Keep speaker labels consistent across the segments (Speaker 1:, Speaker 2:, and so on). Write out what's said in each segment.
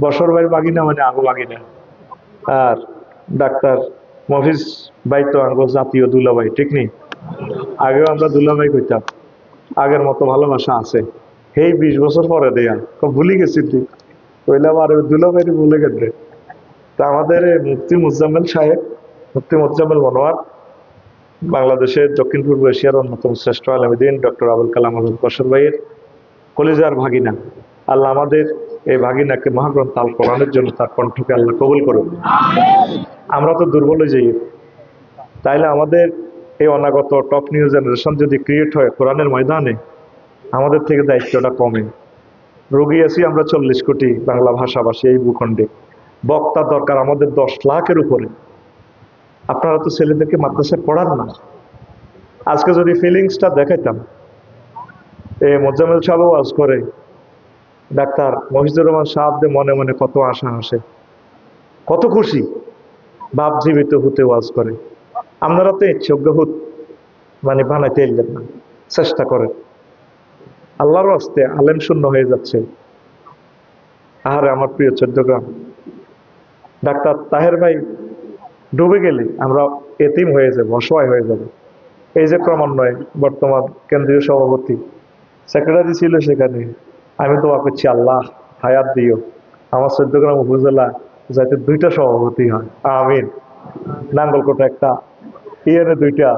Speaker 1: বসর ভাই বাগিনা মানে আগো বাগিনা। আর ডাক্তার মফিজ ভাই তো আগো জাতীয় দুলাভাই, ঠিক নেই? আগেও আমরা দুলাভাই কইতাম। আগের মতো ভালোবাসা আছে? এই 20 বছর পরে দেয়া ভুলি গেছি তুই, কইলাম আর দুলাভাই ভুলে গেছে। তা আমাদের মুফতি মুজাম্মেল সাহেব, মুফতি মুজাম্মেল মনোয়ার, বাংলাদেশের দক্ষিণ পূর্ব এশিয়ার অন্যতম শ্রেষ্ঠ আলেমদ্দিন ডক্টর আবুল কালাম আজাদ বশর ভাইয়ের কলিজার ভাগিনা। আল্লাহ আমাদের এই ভাগিনাকে মহাগ্রন্থ আল কোরআনের জন্য তার কণ্ঠকে আল্লাহ কবুল করুন। আমরা তো দুর্বল হয়ে যাই, তাইলে আমাদের এই অনাগত টপ নিউ জেনারেশন যদি ক্রিয়েট হয় কোরআনের ময়দানে, আমাদের থেকে দায়িত্বটা কমে। রোগী আছি আমরা 40 কোটি বাংলা ভাষাভাষী এই ভূখণ্ডে, বক্তা দরকার আমাদের 10 লাখের উপরে। আপনারা তো ছেলেদেরকে মাদ্রাসায় পড়ান না। আজকে যদি ফিলিংসটা দেখাইতাম, মোজাম্মেল সাহেব ওয়াজ করে, ডাক্তার মহিজুর রহমান সাহেব মনে মনে কত আশা আসে, কত খুশি, বাপ জীবিত হতে ওয়াজ করে। আপনারা তো ইচ্ছুক মানে বানাইতে এলেন না, চেষ্টা করেন। আল্লাহর রাস্তে আলেম শূন্য হয়ে যাচ্ছে। আরে আমার প্রিয় চট্টগ্রাম, ডাক্তার তাহের ভাই ডুবে গেলে আমরা এতিম হয়ে যাব, অসহায় হয়ে যাব। এই যে ক্রমান্বয়ে বর্তমান কেন্দ্রীয় সভাপতি সেক্রেটারি ছিল সেখানে, আমি দোয়া করছি আল্লাহ হায়াত দিও, আমার চট্টগ্রাম উপজেলা যাতে 2টা সভাপতি হয়, আমিন। নাঙ্গলকোটা একটা, ইয়েনে 2টা।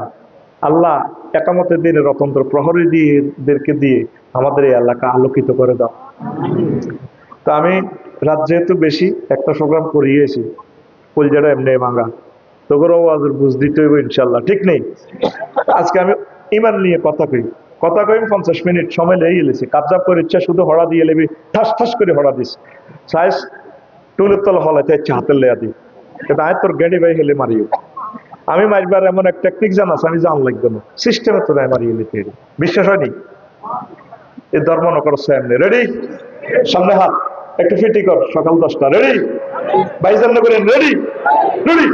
Speaker 1: আল্লাহ একামতের দিনে রতন্ত্র প্রহরী দিয়েদেরকে দিয়ে আমাদের এই এলাকা আলোকিত করে দাও। তো আমি রাত যেহেতু বেশি একটা প্রোগ্রাম করিয়েছি, কলজাটা এমনি ভাঙা, তোকেও আওয়াজের বুঝ দিতে হইব ইনশাল্লাহ, ঠিক নেই? আজকে আমি ইমান নিয়ে কথা কই 50 মিনিট সময় লেগে গেলেছি। কাবজাব করে ইচ্ছা শুধু হড়া দিয়ে লেবি, ঠাস ঠাস করে হড়া দিস, সাইজ টুলের তলা হলাইতে ইচ্ছা হাতের লেয়া দিই, কিন্তু আয় তোর গাড়ি ভাই হেলে মারিও। আমি মারবার এমন এক টেকনিক জানাস, আমি জান লাগবে না, সিস্টেমে তো মারিয়ে নিতে। বিশ্বাস হয়নি? এই ধর্ম নকর সামনে রেডি, সামনে হাত একটু ফিটি কর, সকাল 10টা রেডি, বাইজান করেন রেডি রেডি।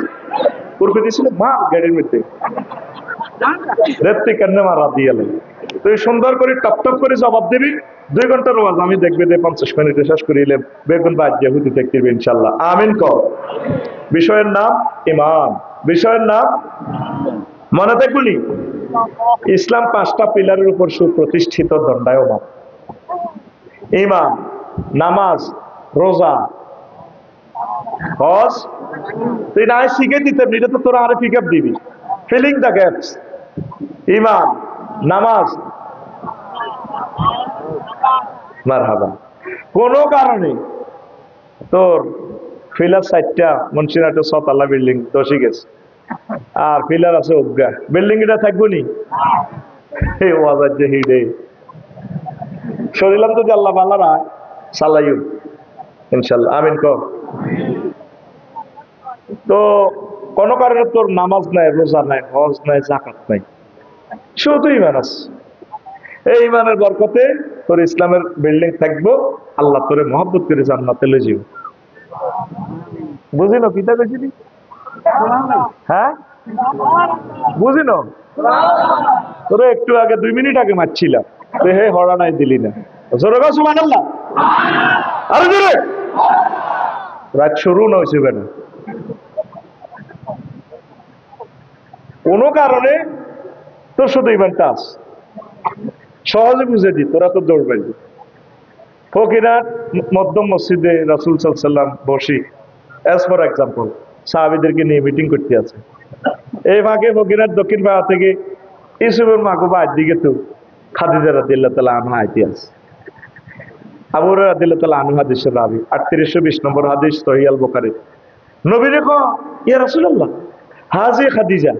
Speaker 1: উর্ফে দিয়েছিল মা গাড়ির মধ্যে রেত্তি কেন মারা দিয়ে তুই সুন্দর করে টপ টপ করে জবাব দিবি। 2 ঘন্টার ওয়াজ আমি দেখবে 50 মিনিটে শেষ করিলাম, বেগুন বাদ হুদি দেখতে ইনশাল্লাহ, আমিন কর। বিষয়ের নাম ইমান, বিষয়ের নাম মনে দেখুনি। ইসলাম 5টা পিলারের উপর সুপ্রতিষ্ঠিত দণ্ডায়মান। ইমান, নামাজ, রোজা, হজ। তুই না শিখে দিতে, এটা তো তোরা আরে পিক আপ দিবি, ফিলিং দ্য গ্যাপস। ইমান, নামাজ, মারহাবা। কোন কারণে তোর ফিলার 4টা মুন্সিরহাটে 6 তলা বিল্ডিং দশই গেছে, আর ফিলার আছে অজ্ঞা, বিল্ডিং এটা থাকবো নি? এই ওয়াজার যে হিডে শরীলাম তো আল্লাহ বালারা সালাইউ ইনশাল্লাহ, আমিন কর। তো কোন কারণে তোর নামাজ নাই, রোজা নাই, হজ নাই, যাকাত নাই, শুধু ইমান আছে। এই ইমানের বরকতে তোর ইসলামের বিল্ডিং থাকবো, আল্লাহ তোরে মহব্বত করে জান্নাতে লয়ে যাবে। বুঝিনো কিতা কইছিলি? হ্যাঁ বুঝিনো? তোরে একটু আগে 2 মিনিট আগে মারছিলাম, তুই হে হড়া নাই দিলি না। জোরে গো সুবহানাল্লাহ, আরে জোরে। রাত শুরু না হইছে কেন? কোন কারণে তোর শুধু ইমানটা আছে, সহজে বুঝে দি, তোরা তো দৌড় পাইবি। ফকিরহাট মধ্যম মসজিদে রাসূল সাল্লাল্লাহু আলাইহি ওয়াসাল্লাম বসি, অ্যাজ ফর এক্সাম্পল সাহাবীদেরকে নিয়ে মিটিং করতে আছে। এই ফাঁকে ফকিরহাট দক্ষিণ পাড়া থেকে ইউসুফের মাকুবা দিকে তো খাদিজা রাদিয়াল্লাহু তাআলা আনহা আইতে আছে। আবু হুরায়রা রাদিয়াল্লাহু তাআলা আনহু হাদিসের রাবী, 3820 নম্বর হাদিস সহিহ আল বুখারী। নবী রে কো ইয়া রাসূলুল্লাহ হাজি খাদিজা,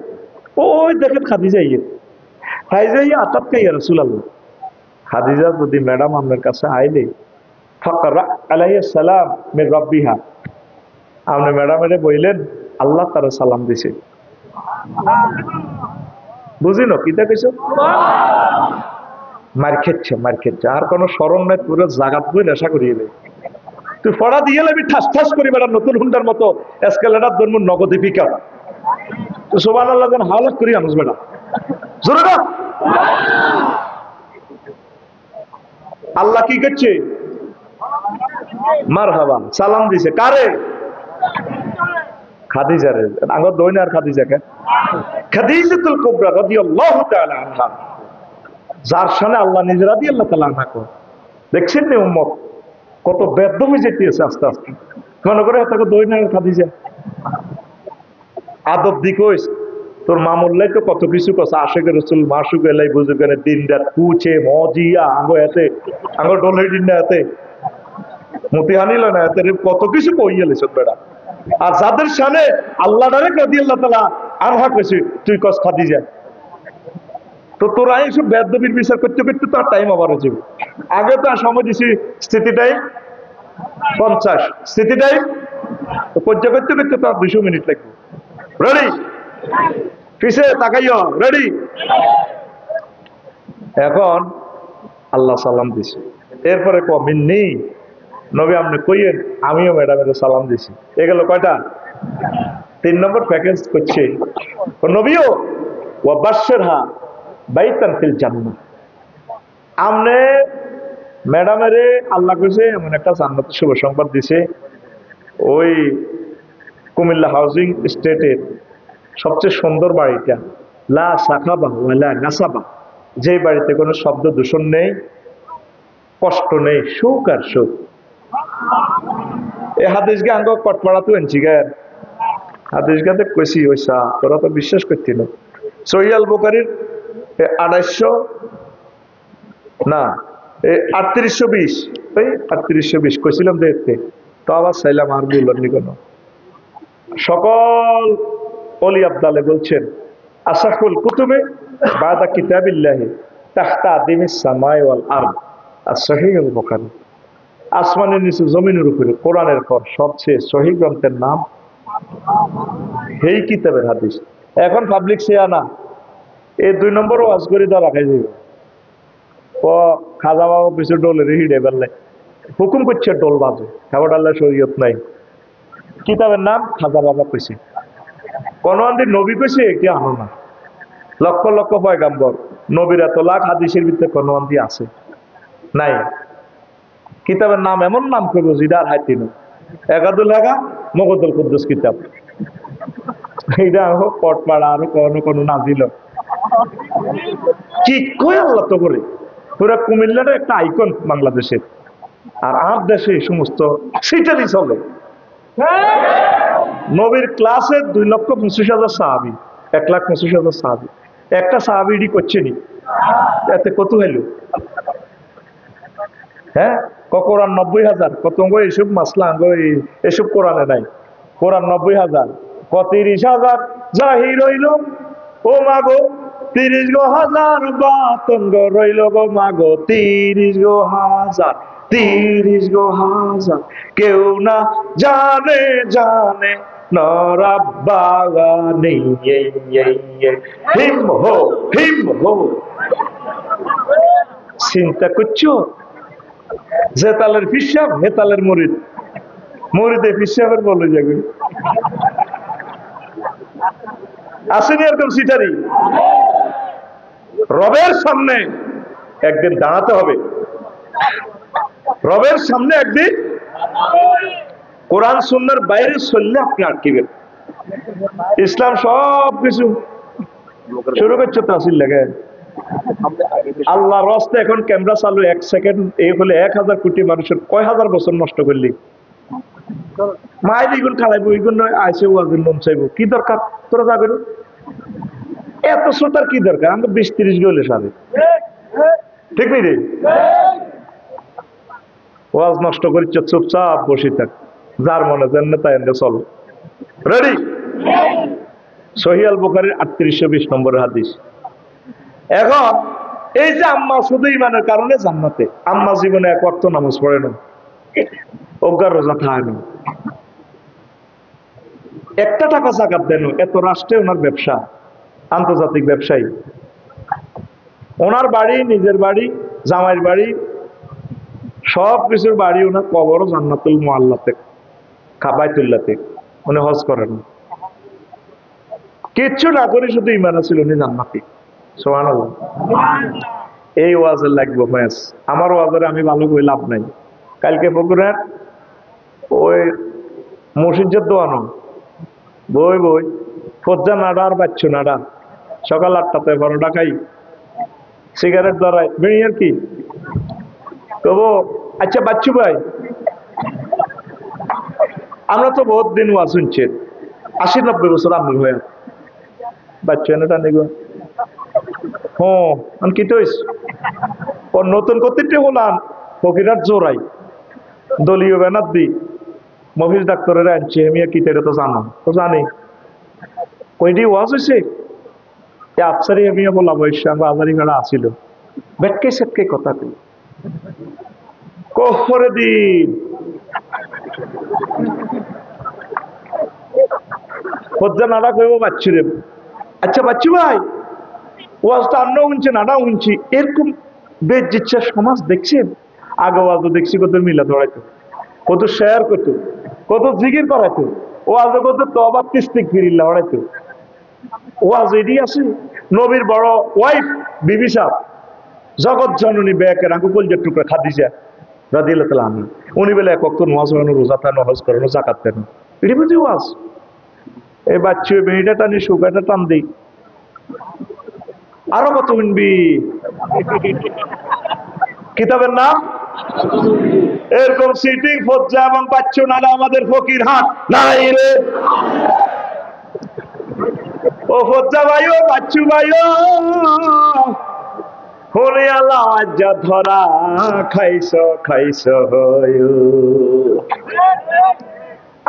Speaker 1: ওই দেখেন খাদিজা, খাদিজা আতাতকা ইয়া রাসূলুল্লাহ। খাদিজা যদি ম্যাডাম আপনার কাছে আইলে ফাকরা আলাইহিস সালাম মির রাব্বিহা, আপনি ম্যাডামের বইলেন আল্লাহ তারা সালাম দিছে। বুঝিনো কিতা কইছো? মার খেচ্ছে, মার খেচ্ছে, আর কোন শরম নাই, পুরো জাগাত বই নেশা করিয়ে দেয়। তুই পড়া দিয়ে লেবি ঠাস ঠাস করি বেড়া, নতুন হুন্ডার মতো এসকেলেটার ধর্ম নগদে পিকা। তো সুবহানাল্লাহ যেন হাওলাত করি আনুস বেড়া, জোরে না। আল্লাহ কি করছে? মারহাবা সালাম দিছে কারে? খাদিজারে। আগর দইনা আর খাদিজাকে খাদিজাতুল কুবরা রাদিয়াল্লাহু তাআলা আনহা, যার সামনে আল্লাহ নিজে রাদিয়াল্লাহু তাআলা আনহা কো। দেখছেন নি উম্মত কত ব্যর্থ হয়ে যেতেছে আস্তে আস্তে। মনে করে তাকে দইনা আর খাদিজা আদব দিকইস তোর মামুল্লাই তো কত কিছু কথা আশেকের রসুল মাসুক এলাই বুঝুকেন দিন রাত কুচে মজিয়া আঙ্গ এতে আঙ্গ ডলে ডিন্ডা এতে মতি আনিল না এতে কত কিছু কইয়ালে সব বেড়া। আর যাদের সামনে আল্লাহ ডারে রাদিয়াল্লাহু তাআলা আনহা কইছে তুই কস খাদিজা, তো তোরা এইসব বেদবির বিচার করতে করতে তো টাইম আবার হয়ে যাবে। আগে তো সময় দিছি স্থিতি টাইম 50, স্থিতি টাইম পর্যা করতে করতে তো 200 মিনিট লাগবে। রেডি? পিছে তাকাইও, রেডি? এখন আল্লাহ সালাম দিছে, এরপরে কমিন নেই নবী আপনি কইয়েন আমিও ম্যাডামের সালাম দিছি। এ গেল কয়টা? 3 নম্বর প্যাকেজ করছে নবীও ওয়াবাশশিরহা বাইতান ফিল জান্নাহ। আমনে ম্যাডামেরে আল্লাহ কইছে এমন একটা জান্নাতের শুভ সংবাদ দিছে, ওই কুমিল্লা হাউজিং স্টেটের সবচেয়ে সুন্দর বাড়িটা, লা সাখাবা ওয়ালা নাসাবা, যে বাড়িতে কোনো শব্দ দূষণ নেই, কষ্ট নেই, সুখ আর সুখ। এই হাদিস গে আঙ্গ কটপাড়া তো এনছি গে হাদিস গাতে কইছি ওইসা তোরা তো বিশ্বাস করতি না। সহিহ আল বুখারীর 2800 না 3820 এই 3820 কইছিলাম দেখতে, তো আবার চাইলাম আর বললাম কেন। সকল ওলি আবদালে বলছেন আসাহুল কুতুবে বাদা কিতাবিল্লাহি তাহতা আদিমিস সামাই ওয়াল আরদ as-সহিহ আল বুখারী। আসমানের নিচে জমিনের উপরে কোরআনের পর সবচেয়ে সহিহ গ্রন্থের নাম এই কিতাবের হাদিস। এখন পাবলিক সিয়ানা এই 2 নম্বর ওয়াজ করে দা রাখাই যাবে ও খাজা বাবা পিছু ডোলের হিডে বেললে হুকুম করছে ডোল বাজে, খাবার আল্লাহ শরীয়ত নাই। কিতাবের নাম খাজা বাবা কইছে, কোন নবী কইছে একটি আনো না। লক্ষ লক্ষ পয়গাম্বর নবীর এত লাখ হাদিসের ভিতরে কোন আছে নাই। কিতাবের নাম এমন নাম করবো যেটা আর হাইতি না। একাদুল হাগা মগদুল কুদ্দুস কিতাব, এইটা হোক পটপাড়া আরো কোনো কোনো নাজিল কি কই আল্লাহ তো করে। পুরা কুমিল্লাটা একটা আইকন বাংলাদেশের, আর আর দেশে এই সমস্ত সেটারই চলে। নবীর ক্লাসে 2,25,000 সাহাবি, 1,25,000 সাহাবি, একটা সাহাবিডি করছে নি, এতে কত হইল? হ্যাঁ কোরআন 90,000 কত এইসব মাসলা এসব কোরআনে নাই। কোরআন 90,000 ক 30,000 জাহির রইল ও মাগো 30,000 বাতঙ্গ রইল গো মাগো 30,000 30,000 কেউ না জানে জানে নরাবাগানি হিম হো হিম হো। চিন্তা করছো যে তালের ফিসাব হে তালের মরিদ, মরিদে ফিসাবের বলে যাবে। আসেনি এরকম সিটারি? রবের সামনে একদিন দাঁড়াতে হবে, রবের সামনে একদিন কোরআন সুন্নাহর বাইরে চললে আপনি আটকিবেন। ইসলাম সব কিছু শুরু করছে তাসিল লাগে। আল্লাহ রাস্তে এখন ক্যামেরা চালু 1 সেকেন্ড এই হলে 1,000 কোটি মানুষের কয় হাজার বছর নষ্ট করলি। মায়ের এইগুলো খালাইবো, এইগুলো আইসে ওয়াজের মন চাইবো, কি দরকার তোরা যাবেন? এত শ্রোতার কি দরকার? আমরা 20-30 গেলে সাবে, ঠিক নেই রে? ওয়াজ নষ্ট করিচ্ছ, চুপচাপ বসে থাক, যার মনে জানে তাই চল। রেডি? সহিহ আল বুখারীর 3820 নম্বরের হাদিস। এখন এই যে আম্মা শুধু ইমানের কারণে জান্নাতে, আম্মা জীবনে 1 ওয়াক্ত নামাজ পড়ে না, অজ্ঞার রোজা খায় না, একটা টাকা জাকাত দেন, এত রাষ্ট্রে ওনার ব্যবসা, আন্তর্জাতিক ব্যবসায়ী, ওনার বাড়ি, নিজের বাড়ি, জামাইয়ের বাড়ি, সব কিছুর বাড়ি ওনার কবরও জান্নাতুল মুআল্লাতে, বাইতুল্লাহতে, উনি হজ করেন, কিচ্ছু না করে শুধু ইমান ছিল উনি জান্নাতি। সুবহানাল্লাহ। এই ওয়াজের লাগবে ফয়েজ, আমার ওয়াজের আমি ভালো করে লাভ নাই। কালকে বগুড়ার ওই মসজিদের দোয়ানো বই বই ফজ্জা নাড়া আর বাচ্চু নাড়া সকাল 8টাতে পরোটা খাই সিগারেট ধরায় বেরিয়ে আর কি তবু আচ্ছা বাচ্চু ভাই আমরা তো বহুত দিন ওয়াজ শুনছি 80-90 বছর আমি হয়ে বাচ্চু এনে টানি গো হ্যাঁ কি তো নতুন কর্তৃত্ব বলান ফকিরার জোরাই দলীয় ব্যানার দি মফিজ ডাক্তারের আনছে আমি কি তেরে তো জানো তো জানি কইটি ওয়াজ হয়েছে আফসারি আমি বললাম ওই সঙ্গে আজারি গাড়া আসিল বেটকে সেটকে কথা কই কোহরে দিন ফজ্জা নাড়া কইব বাচ্চু রে আচ্ছা বাচ্চু ভাই ওয়াজটা আন্নাও শুনছে নাড়াও শুনছি এরকম বেজিচ্ছা সমাজ দেখছেন আগে ওয়াজও দেখছি কত মিলা ধরাইতো কত শেয়ার করতো কত জিকির করাইতো ওয়াজ কত তবা তিস্তিক ফিরিল্লা হড়াইতো ওয়াজ এডি আছে নবীর বড় ওয়াইফ বিবি সাহেব জগৎ জননী ব্যাকের আঙ্গুল যে টুকরা খাদিজা রাদিয়াল্লাহু তাআলা আনহা উনি বলে এক ওয়াক্ত নামাজ পড়ানো রোজা থানো হজ করানো যাকাত দেন এডি বুঝি ওয়াজ এই বাচ্চু মেয়েটা টানি সুগাটা টান দেই আরো কত শুনবি কিতাবের নাম এরকম সিটিং ফজ্জা এবং বাচ্চু নালা আমাদের ফকির হাট নাই রে ও ফজ্জা ভাইও বাচ্চু ভাইও হলে আল্লাহ যা ধরা খাইছ খাইছ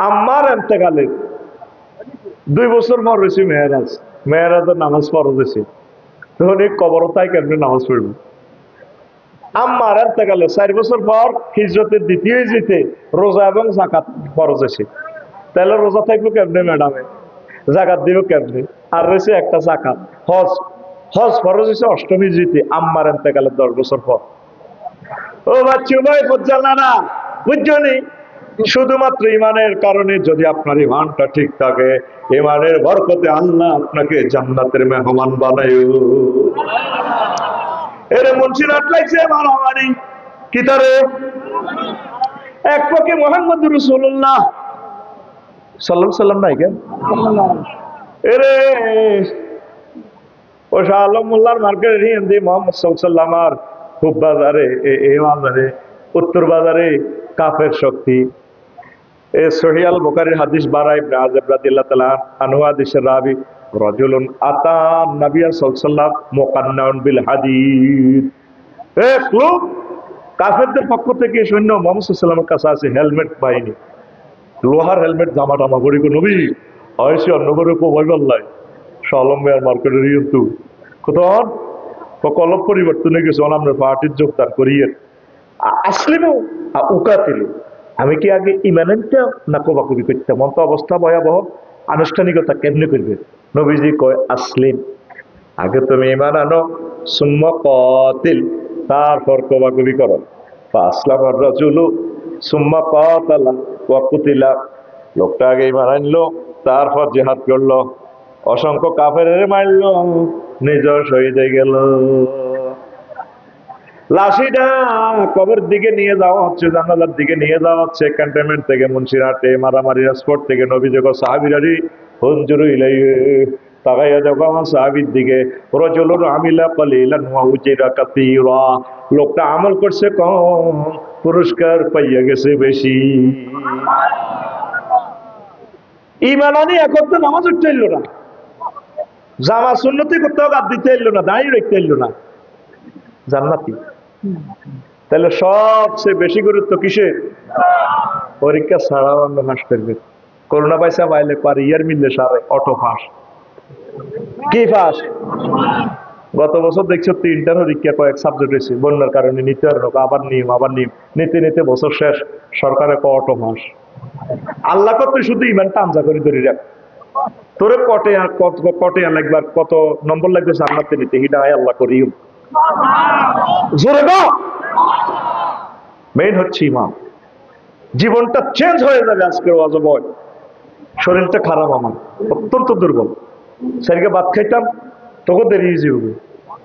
Speaker 1: আমার এতেকালে 2 বছর পর রয়েছে মেয়েরাজের নামাজ ফরজ হয়েছে তখন এই কবর তাই কেমনি নামাজ পড়বে আমার এতেকালে 4 বছর পর হিজরতের দ্বিতীয় হিজরিতে রোজা এবং জাকাত ফরজ হয়েছে তাহলে রোজা থাকলো কেমনে ম্যাডামে জাকাত দিব কেমনে আর রয়েছে একটা জাকাত হজ হজ ফরজ হয়েছে 8ম হিজরিতে আম্মার এতেকালের 10 বছর পর ও বাচ্চু ভাই ফজ্জালানা বুঝছো নি শুধুমাত্র ইমানের কারণে যদি আপনার ইমানটা ঠিক থাকে ইমানের বরকতে আল্লাহ আপনাকে জান্নাতের মেহমান বানায় এরে মুন্সিরাত লাগছে মারামারি কি তারে এক পক্ষে মুহাম্মদুর রাসূলুল্লাহ সাল্লাল্লাহু আলাইহি সাল্লাম নাই কেন এরে ও শাহ আলম মোল্লার মার্কেটের হিন্দি মোহাম্মদ সাল্লাল্লাহু আলাইহি সাল্লাম আর খুব বাজারে এই বাজারে উত্তর বাজারে কাফের শক্তি এ সহিহ আল বুখারীর হাদিস বারা ইবনে আযব রাদিয়াল্লাহু তাআলা আনহু হাদিসের রাবি রাজুলুন আতা নবী সাল্লাল্লাহু আলাইহি ওয়াসাল্লাম মুকান্নাউন বিল হাদিদ এক লোক কাফেরদের পক্ষ থেকে সৈন্য মুহাম্মদ সাল্লাল্লাহু আলাইহি ওয়াসাল্লামের কাছে আছে হেলমেট পাইনি লোহার হেলমেট জামাটা আমা করি নবী হয়ছে অন্য করে কো ভয় বললাই শালম মেয়ার মার্কেটের কিন্তু কোথাও কলব পরিবর্তন হয়ে গেছে আমরা পার্টির যোগদান করিয়ে আসলেও উকাতিল আমি কি আগে ইমানেনটা না কবাকবি করতাম মন্ত অবস্থা ভয়াবহ আনুষ্ঠানিকতা কেমনে করবে নবীজি কয় আসলিম আগে তুমি ইমান আনো সুম্মা কাতিল তারপর কবাকবি করো আসলাম রাজুলু সুম্মা কাতালা ওয়া কুতিলা লোকটা আগে ইমান আনলো তারপর জিহাদ করলো অসংখ্য কাফেরের মারলো নিজের শহীদ হয়ে গেল লাশিটা কবর দিকে নিয়ে যাওয়া হচ্ছে জানালার দিকে নিয়ে যাওয়া হচ্ছে ক্যান্টনমেন্ট থেকে মুন্সিরহাটে মারামারি স্পট থেকে নবী যখন সাহাবীরারি হুজুর ইলাইহি তাকাইয়া দেখো আমার সাহাবীর দিকে রাজুলুন আমিলা কালিলান ওয়া উজিরা কাসীরা লোকটা আমল করছে কম পুরস্কার পাইয়া গেছে বেশি ঈমান আনি একত্র নামাজ উঠতে এলো না জামা সুন্নতি করতেও বাদ দিতে এলো না দাঁড়িয়ে রাখতে এলো না জান্নাতি তাহলে সবচেয়ে বেশি গুরুত্ব কিসের পরীক্ষা ছাড়াও আমরা ফাঁস করবে করোনা পয়সা পাইলে পার ইয়ার মিললে সারে অটো ফাঁস কি ফাঁস গত বছর দেখছো 3টা পরীক্ষা কয়েক সাবজেক্ট হয়েছে বন্যার কারণে নিতে পারো আবার নিয়ম নিতে নিতে বছর শেষ সরকারে অটো ফাঁস আল্লাহ কত শুধু ইমান টামজা করে ধরে রাখ তোরে কটে আর কটে একবার কত নম্বর লাগবে জান্নাতে নিতে হিদায়াত আল্লাহ করিও জোরে গো মেইন হচ্ছে ইমান জীবনটা চেঞ্জ হয়ে যাবে আজকের ওয়াজ বয় শরীরটা খারাপ আমার অত্যন্ত দুর্বল সেদিকে ভাত খাইতাম তোকে দেরি ইজি হবে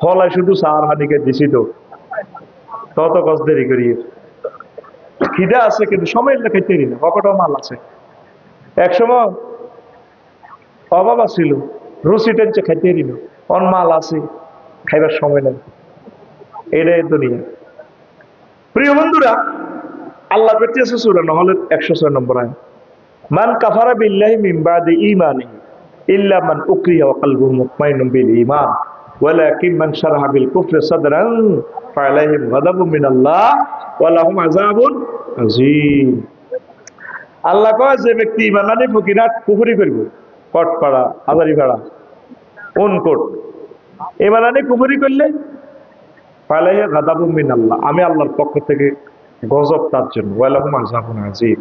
Speaker 1: হলাই শুধু সার হানিকে দিছি তো তত কষ্ট দেরি করি খিদা আছে কিন্তু সময় খাইতে না, পকেটও মাল আছে। একসময় অভাব ছিল, রুচি টেনছে খাইতে না, অন মাল আছে, খাইবার সময় নেই। এটাই দুনিয়া। প্রিয় বন্ধুরা, আল্লাহ পেটিয়েছে সূরা নহলের 106 নম্বর আয়াত, মান কাফারা বিল্লাহি মিন বাদি ঈমানিহি ইল্লা মান উকরিহা ওয়া কলবুহু মুতমাইন্নুন বিল ঈমান ওয়ালাকিন মান শারাহা বিল কুফরি সাদরান ফাআলাইহিম গাদাবুম মিনাল্লাহ ওয়া লাহুম আযাবুন আযীম। আল্লাহ কয়, যে ব্যক্তি ঈমান আনে ফকিরাত কুফরি করবে, কটপাড়া, হাজারিপাড়া, উনকোট, ঈমান আনে কুফরি করলে ফাআলাইহি গাদাবুম মিনাল্লাহ, আমি আল্লাহর পক্ষ থেকে গজব তার জন্য, ওয়া লাহুম আযাবুন আযীম,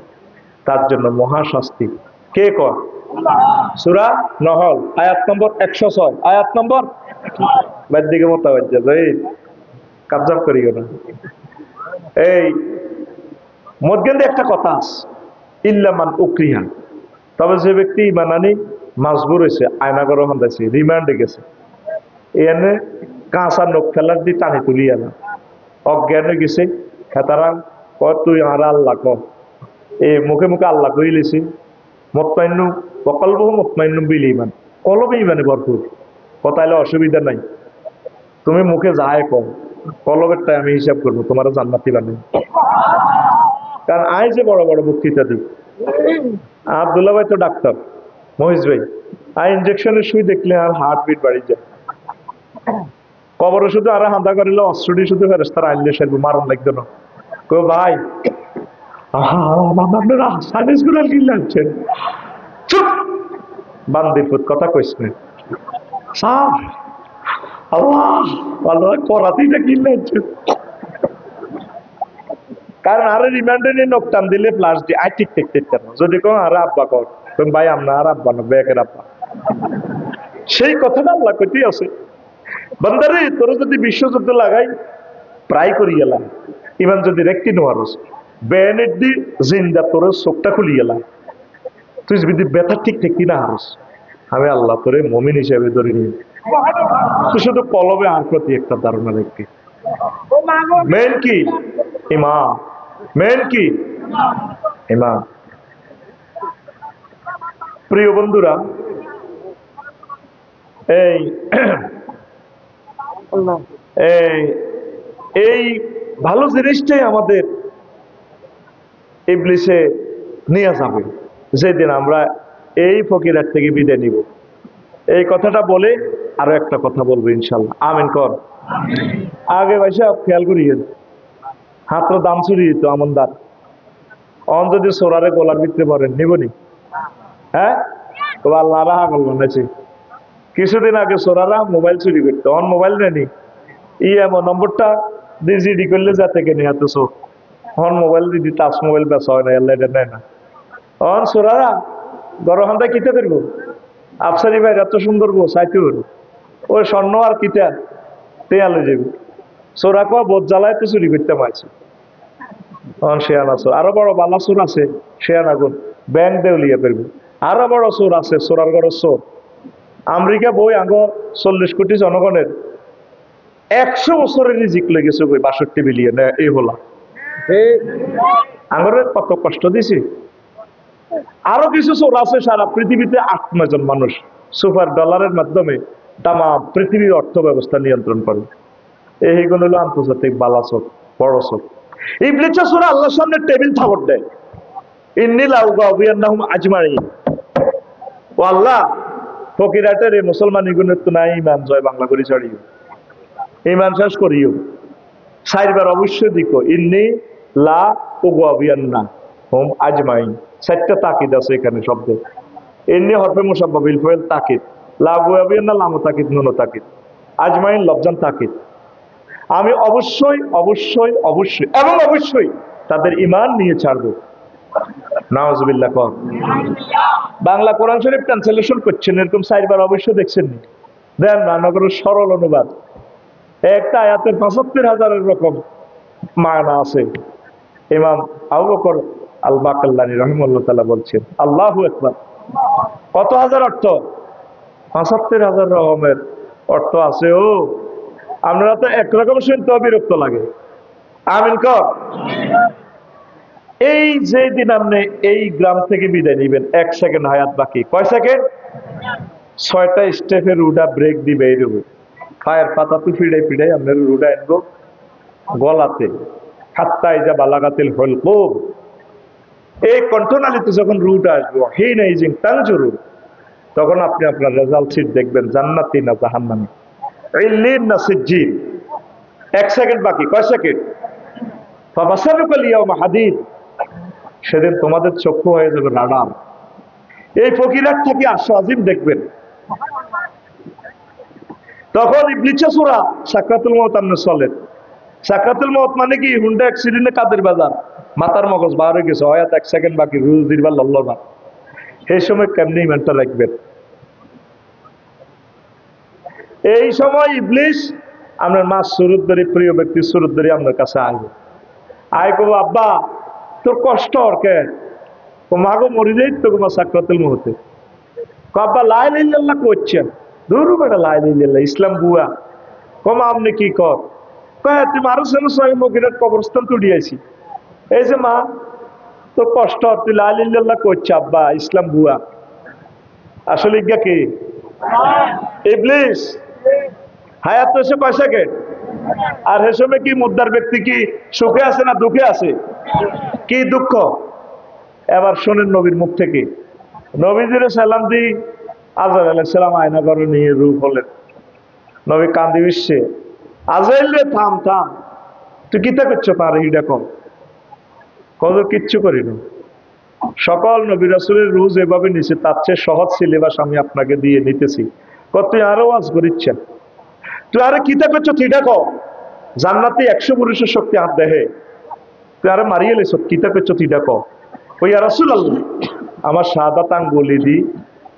Speaker 1: তার জন্য মহাশাস্তি। কে কয়? সূরা নহল আয়াত নম্বর 106, আয়াত নম্বর বাদ দিকে মোতাবাজ্জা এই কাবজাব করিও না। এই মধ্যে একটা কথা আছে, ইল্লা মান উকরিহা, তবে যে ব্যক্তি ঈমান আনি মাজবুর হয়েছে, আয়নাগর হন্দাইছে, রিমান্ডে গেছে, এনে কাঁচা নখ ফেলার দিয়ে টানি তুলিয়া না, অজ্ঞান হয়ে গেছে, খেতারা কয় তুই আর আল্লাহ ক, এ মুখে মুখে আল্লাহ কই লেছি, মুতমাইন্নু ওয়া কলবুহু মুতমাইন্নুন বিল ঈমান, কলবে ঈমানে ভরপুর, কথাইলে অসুবিধা নাই, তুমি মুখে যায় কম, কলবেরটাই আমি হিসাব করবো, তোমার জান্নাতি বানাই। কারণ আয় যে বড় বড় বক্তৃতা দিই, আব্দুল্লাহ ভাই তো ডাক্তার, মহিষ ভাই আয় ইঞ্জেকশনের সুই দেখলে আর হার্ট বিট বাড়ি যায়, কবরে শুধু আর হাঁদা করিলে অস্ত্রটি শুধু ফেরেশতারা আনলে সেরকম মারণ লাগতো না। কো ভাই আপনারা সার্ভিস গুলো কি লাগছেন, চুপ বান্দির পুত, কথা কইস না সাহ, আল্লাহ আল্লাহ করাতিটা কি লাগছে। কারণ আরে রিমান্ডে নিয়ে নখ টান দিলে প্লাস দিয়ে আই ঠিক ঠিক ঠিক কেন, যদি কোন আরে আব্বা কর, তুমি ভাই আমরা আর আব্বা না বেকের আব্বা, সেই কথাটা আল্লাহ কইতেই আছে, বান্দারে তোর যদি বিশ্বযুদ্ধ লাগাই প্রায় করি গেলাম, ইমান যদি রেখতি নোয়ারস বেনেট দি জিন্দা তোর চোখটা খুলি গেলাম, তুই যদি ব্যথা ঠিক ঠিক কিনা হারস, আমি আল্লাহ তোরে মুমিন হিসেবে ধরে নিই, তুই শুধু কলবে আর প্রতি একটা ধারণা রেখে, মেন কি ইমান, মেন কি ইমান। প্রিয় বন্ধুরা, এই এই ভালো জিনিসটাই আমাদের ইবলিসে নিয়ে যাবে যেদিন আমরা এই ফকিরাত থেকে বিদায় নিব। এই কথাটা বলে আরো একটা কথা বলবো ইনশাল্লাহ, আমিন কর। আগে ভাইসা খেয়াল করিয়ে হাতটা দাম চুরি দিত আমনদার, অন যদি সোরারে গোলার ভিতরে পড়েন নিবনি, হ্যাঁ তো আল্লাহ রাহা করল নাছি। কিছুদিন আগে সোরারা মোবাইল চুরি করতো, অন মোবাইল নেনি, এমন নম্বরটা ডিজিডি করলে যাতে কেনে এত চোখ, অন মোবাইল দিদি টাচ মোবাইল বেচা হয় না, এল্লা এটা নেয় না। অন সোরারা গরহান্দায় কিতে করবো, আফসারি ভাই এত সুন্দর বো চাইতে ওই স্বর্ণ আর কিটা তেয়ালে যাবে, সোরা কোয়া বোধ জ্বালায় তো চুরি করতে পারছে। অন শেয়ানা চোর, আরো বড় বালা চোর আছে, শেয়ানা গুণ ব্যাংক দেউলিয়া করবে, আরো বড় চোর আছে, সোরার ঘর চোর। আমেরিকা বই আগ 40 কোটি জনগণের 100 বছরের রিজিক লেগেছে, 62 বিলিয়ন এই হলা আঙরে কত কষ্ট দিছি। আরো কিছু চোর আছে সারা পৃথিবীতে 8-9 জন মানুষ সুপার ডলারের মাধ্যমে তামা পৃথিবীর অর্থ ব্যবস্থা নিয়ন্ত্রণ করে, এইগুলো হলো আন্তর্জাতিক বালা চোর, বড় চোর। ইবলিস সূরা আল্লাহর সামনে টেবিল থাপড় দেয়, ইন্নী লাউগাবিয়ান্নাহুম আজমাইন, ও আল্লাহ ফকিরাটের এই মুসলমান ইগুনের তো নাই ইমান জয় বাংলা করে ছাড়িও, ইমান শেষ করিও, 4 বার অবশ্যই দিকো, ইন্নী লা উগাবিয়ান্না হুম আজমাইন, 4টা তাকিদ আছে এখানে শব্দ, ইন্নী হরফে মুসাব্বা বিল ফাইল তাকিদ, লা উগাবিয়ান্না লাম তাকিদ নুন তাকিদ, আজমাইন লফজান তাকিদ, আমি অবশ্যই অবশ্যই অবশ্যই এবং অবশ্যই তাদের ইমান নিয়ে ছাড়বো। নাউজুবিল্লাহ কর। বাংলা কোরআন শরীফ ট্রান্সলেশন করছেন, এরকম 4 বার অবশ্য দেখছেন নি, দেন রান্নাগরের সরল অনুবাদ, একটা আয়াতের 75,000 রকম মায়না আছে। ইমাম আবু বকর আল বাকাল্লানী রাহিমাহুল্লাহ তাআলা বলছেন, আল্লাহু আকবার, কত হাজার অর্থ, 75,000 রকমের অর্থ আছে। ও আপনারা তো একরকম শুনতে বিরক্ত লাগে, আমিন কর। এই যে দিন আপনি এই গ্রাম থেকে বিদায় নিবেন, 1 সেকেন্ড হায়াত বাকি। কয় সেকেন্ড? 6টা স্টেপের রুডা ব্রেক দিবে এইরকম। পায়ের পাতা তো ফিড়াই ফিড়াই আপনার রুডা আনবো গলাতে, হাত্তাই যা বালাগাতিল হলকুম। এই কণ্ঠনালীতে যখন রুট আসবো হিনাইজিং তানজুরু, তখন আপনি আপনার রেজাল্ট শীট দেখবেন জান্নাতি না জাহান্নামী, ইল্লিন না সিজ্জিন। 1 সেকেন্ড বাকি। কয় সেকেন্ড? ফাবাসারুকাল ইয়াউমা হাদীদ। সেদিন তোমাদের চক্ষু হয়ে যাবে রাডার। এই ফকিরাত থেকে আশা আজিম দেখবেন। তখন ইবলিসে সূরা সাকরাতুল মউত আপনি চলেন। সাকরাতুল মউত মানে কি? হুন্ডা অ্যাক্সিডেন্টে কাদের বাজার, মাথার মগজ বার হয়ে গেছে, হয়াত 1 সেকেন্ড বাকি, রুজ দিরবার লল্লবা। এই সময় কেমনি ইমানটা রাখবেন? এই সময় ইবলিস আপনার মা সুরত ধরে, প্রিয় ব্যক্তি সুরত ধরে আপনার কাছে আসবে। আয় কব, আব্বা তোর কষ্ট আর কে? মাগো মরি যাই তো তোমার সাকরাতুল মউতে। আব্বা লা ইলাহা ইল্লাল্লাহ করছেন? দূর বেটা, লা ইলাহা ইল্লাল্লাহ ইসলাম বুয়া। কমা আপনি কি কর? কয় তুমি আরো সঙ্গে মকিরাট কবরস্থান তুলিয়েছি। এই যে মা তোর কষ্ট, তুই লা ইলাহা ইল্লাল্লাহ করছে, আব্বা ইসলাম বুয়া। আসলে ইজ্ঞা কি? ইবলিস। হায়াত তো এসে কয় সেকেন্ড? আর সে সময় কি মুদ্রার ব্যক্তি কি সুখে আছে না দুঃখে আছে? কি দুঃখ? এবার শোনেন নবীর মুখ থেকে। নবীজির সালাম দি আজরাইল আলাইহিস সালাম আয়না করে নিয়ে রূপ হলেন। নবী কান্দি বিশ্বে, আজরাইল রে থাম থাম, তুই কিতা করছো? তার হিডা কম কত কিচ্ছু করি না। সকল নবী রাসূলের রুজ এভাবে নিছে, তার চেয়ে সহজ সিলেবাস আমি আপনাকে দিয়ে নিতেছি। তুই আরো ওয়াজ করিচ্ছেন, তুই আরে কিতা করছো? তুই ডাকো জান্নাতে 100 পুরুষের শক্তি হাত দেহে, তুই আরে মারিয়ে লেছ, কিতা করছো? তুই ডাকো। ওই ইয়া রাসূলুল্লাহ, আমার শাহাদাত আঙ্গুলি দি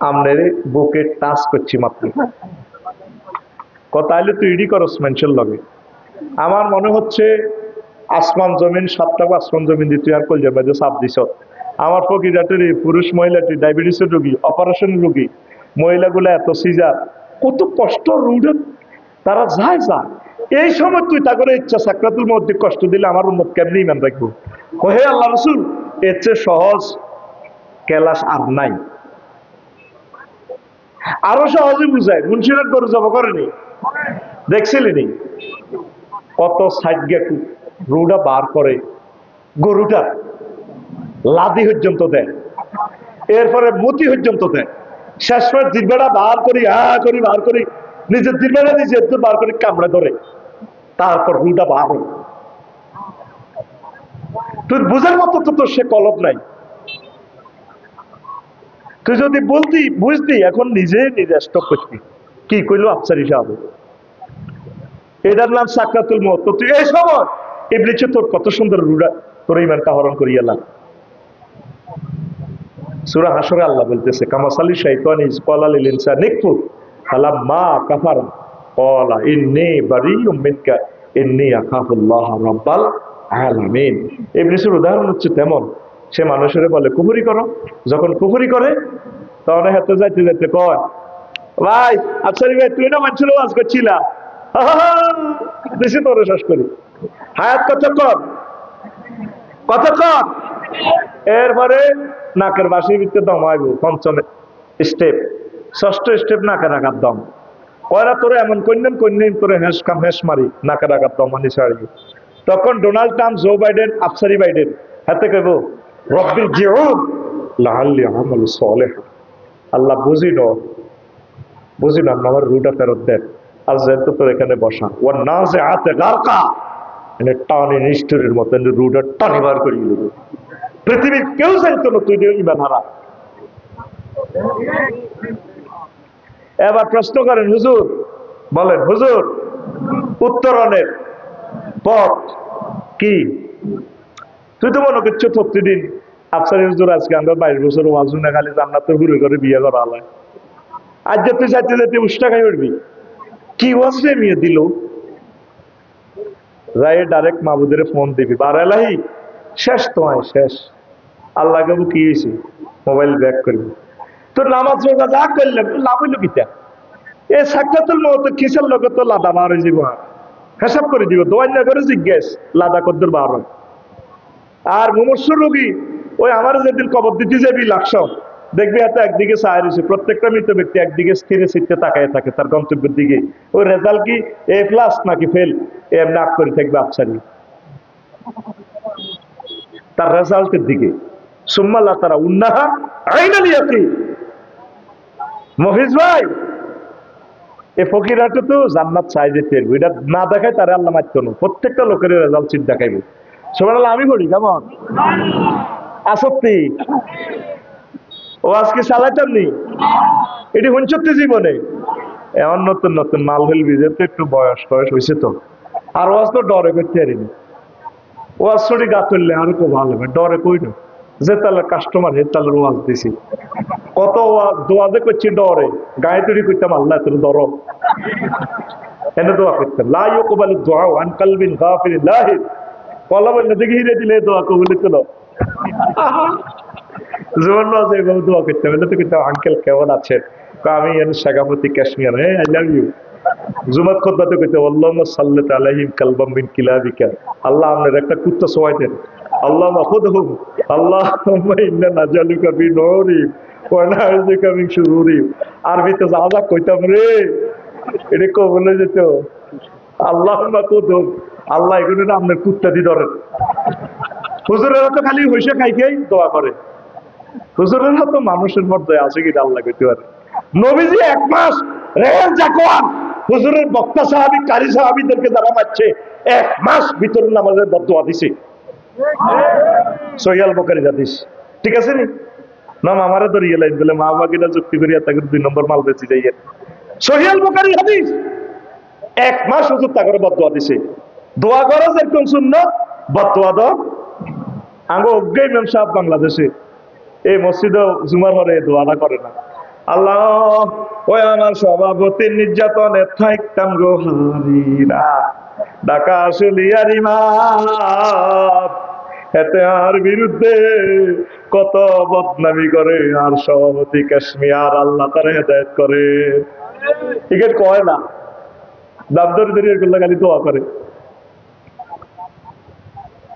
Speaker 1: আমনের বুকে টাচ করছি মাত্র। কথা হলে তুই ইডি করস মেনশন লগে। আমার মনে হচ্ছে আসমান জমিন, 7টা আসমান জমিন দিয়ে তুই আর কলজার মাঝে চাপ দিছ। আমার ফকিরাটের পুরুষ মহিলাটি ডায়াবেটিসের রোগী, অপারেশন রোগী, মহিলাগুলো এত সিজার, কত কষ্ট রুডে তারা যায় যায়। এই সময় তুই তা করে ইচ্ছা সাকরাতুল মউত কষ্ট দিলে আমার উম্মত কেমনি ইমান রাখবো? ও হে আল্লাহ রাসূল, এর চেয়ে সহজ কেলাস আর নাই। আরো সহজে বুঝায়। মুন্সিরাত গরু জব করেনি, দেখছিলেনি কত সাইড গেট রুডা বার করে, গরুটা লাদি পর্যন্ত দেয়, এরপরে মতি পর্যন্ত দেয়, শেষ পর জিরবেটা বার করি বার করি, নিজের জিরবেটা নিজে বার করি কামড়া ধরে, তারপর রুডা বার হয়। তুই বুঝার মতো তো তোর সে কলব নাই। তুই যদি বলতি বুঝতি, এখন নিজে নিজে স্টক করতি, কি কইলো আফসার হিসাবে। এটার নাম সাকরাতুল মউত। তো তুই এই সময় ইবলিসে তোর কত সুন্দর রুডা তোর ইমানটা হরণ করিয়া লাগ। সূরা হাশরে আল্লাহ বলতেছে, কামাসালি শাইতানি ইয ক্বালা লিল ইনসানি কফুর ফালাম্মা কাফারা ক্বালা ইন্নী বারিয়্যুম মিনকা ইন্নী আখাফুল্লাহ রাব্বাল আলামিন। ইবলিসের উদাহরণ হচ্ছে তেমন, সে মানুষের বলে কুফরি করো, যখন কুফরি করে তখন হাতে যাইতে যাইতে কয়, ভাই আফসারি ভাই তুই না মানুষের ওয়াজ করছিলা, বেশি তোরে শেষ করি। হায়াত কতক্ষণ? কতক্ষণ? এরপরে নাকের বাসির ভিতরে দম আইব 5ম স্টেপ, 6ষ্ঠ স্টেপ নাকের আঘাত দম। কয়রা তোরে এমন কন্যান তোরে হেস কাম হেস মারি, নাকের আঘাত দম আনি ছাড়ি। তখন ডোনাল্ড ট্রাম্প, জো বাইডেন, আফসারি বাইডেন হাতে কইব, রব্বির জিউন লাআল্লি আমালু সালিহা। আল্লাহ বুঝি না আমার রুটা ফেরত দেন। আজ যেহেতু তোর এখানে বসা, ও না যে হাতে গারকা এনে টানি নিষ্ঠুরের মতো রুটা টানি বার করিয়ে দেবে। পৃথিবীর কেউ চাইতো না তুই ইমান হারা। এবার প্রশ্ন করেন, হুজুর বলেন, হুজুর উত্তরণের পথ কি? তুই তো মনে করছো প্রতিদিন আফসারি হুজুর আজকে আমরা 22 বছর ওয়াজ শুনে খালি জান্নাতে ঘুরে ঘুরে বিয়ে করা হয়। আজ যে তুই চাইতে যেতে উষ্টা খাই উঠবি, কি ওয়াজ রে মেয়ে দিল? যাই ডাইরেক্ট মাহবুদের ফোন দিবি, বারালাহি শেষ, তোমায় শেষ। আল্লাহকে কি হয়েছে? মোবাইল ব্যাক করবি। তোর নামাজ রোজা যা করলাম লাভ হইল কিতা? এ সাকরাতুল মউত কিসের লগে তো লাদা বার হয়ে যাব, হিসাব করে দিব। দোয়াই না করে জিজ্ঞেস লাদা কদ্দুর বার হয়। আর মুমূর্ষু রোগী ওই আমার যেদিন কবর দিতে যাবি লাক্ষ দেখবি এত একদিকে চায় রয়েছে, প্রত্যেকটা মৃত ব্যক্তি একদিকে স্থিরে স্থিরে তাকায় থাকে তার গন্তব্যের দিকে। ওই রেজাল্ট কি এ প্লাস নাকি ফেল, এমনি আগ করে থাকবে আফসারি তার রেজাল্টের দিকে। সুম্মাল্লাহ তারা উন্নাহা আইনাল ইয়াকিন। মফিজ ভাই, এই ফকিরাটা তো জান্নাত চাই যেতে পারবো, এটা না দেখায় তারা আল্লাহ মারতো না। প্রত্যেকটা লোকের রেজাল্ট চিট দেখাইবে। সুবহানাল্লাহ, আমি বলি কেমন আসত্তি ও আজকে চালাইতাম নি এটি হুঞ্চত্তি জীবনে এমন নতুন নতুন মাল হইল বিজে তো একটু বয়স টয়স হয়েছে তো, আর ওয়াজ তো ডরে করতে পারিনি। ওয়াজ ছড়ি গা তুললে আর খুব ভালো হবে, ডরে কই না যে তালের কাস্টমার হে তালের ওয়াজ দিছি, কত দোয়াজে করছি ডরে, গায়ে তৈরি করতাম আল্লাহ তোর ডর এনে দোয়া করতাম লা ইউকবালু দুআ আন কলবিন গাফিরিন লাহিব, কলবের দিকে হিরে দিলে দোয়া কবুল হতো। জীবন আছে এভাবে দোয়া করতাম, এটা তো করতাম আঙ্কেল কেমন আছেন, আমি শেখাপতি কাশ্মীর, হ্যাঁ আই লাভ ইউ। জুমাত খুতবাতে কইতে আল্লাহুম্মা সাল্লি আলাইহিম কালবাম মিন কিলাবিকা, আল্লাহ আপনার একটা কুত্তা সওয়াই দেন, আল্লাহুম্মা খুদহুম, আল্লাহুম্মা ইন্না নাজালুকা ফি নূরিহিম ওয়া নাউযুবিকা মিন শুরুরিহিম। আরবিতে যা যা কইতাম রে এটা কবুল হয়ে যেত। আল্লাহুম্মা খুদহুম, আল্লাহ এগুলো না আপনার কুত্তা দি ধরেন। হুজুরেরা তো খালি হইসে খাইকেই দোয়া করে, হুজুরেরা তো মানুষের মধ্যে আছে কিনা আল্লাহ কইতে পারে। নবীজি 1 মাস রেল জাকওয়ান হুজুরের বক্তা সাহাবী কারি সাহাবীদেরকে যারা মারছে 1 মাস ভিতরে নামাজের বদদোয়া দিছে। সহিহ আল বুখারী হাদিস, ঠিক আছে নি? না আমারে ধরিয়ে লাইন বলে মা বাবা কিনা যুক্তি করিয়া তাকে 2 নম্বর মাল বেচি যাইয়ে। সহিহ আল বুখারী হাদিস, 1 মাস হুজুর তাকে বদদোয়া দিছে। দোয়া করা যেরকম সুন্নাত, বদদোয়া দাও আঙ্গো অজ্ঞ ইমাম সাহেব বাংলাদেশে এই মসজিদে জুমার পরে দোয়াটা করে না। আল্লাহ ওই আমার সভাপতির নির্যাতনে থাকতাম গো হারিরা, ঢাকা আসলিয়ার ইমাম এতে আর বিরুদ্ধে কত বদনামি করে, আর সভাপতি কাশ্মীর আল্লাহ তার হেদায়েত করে। টিকিট কয় না, দাম ধরে ধরে এগুলো খালি দোয়া করে।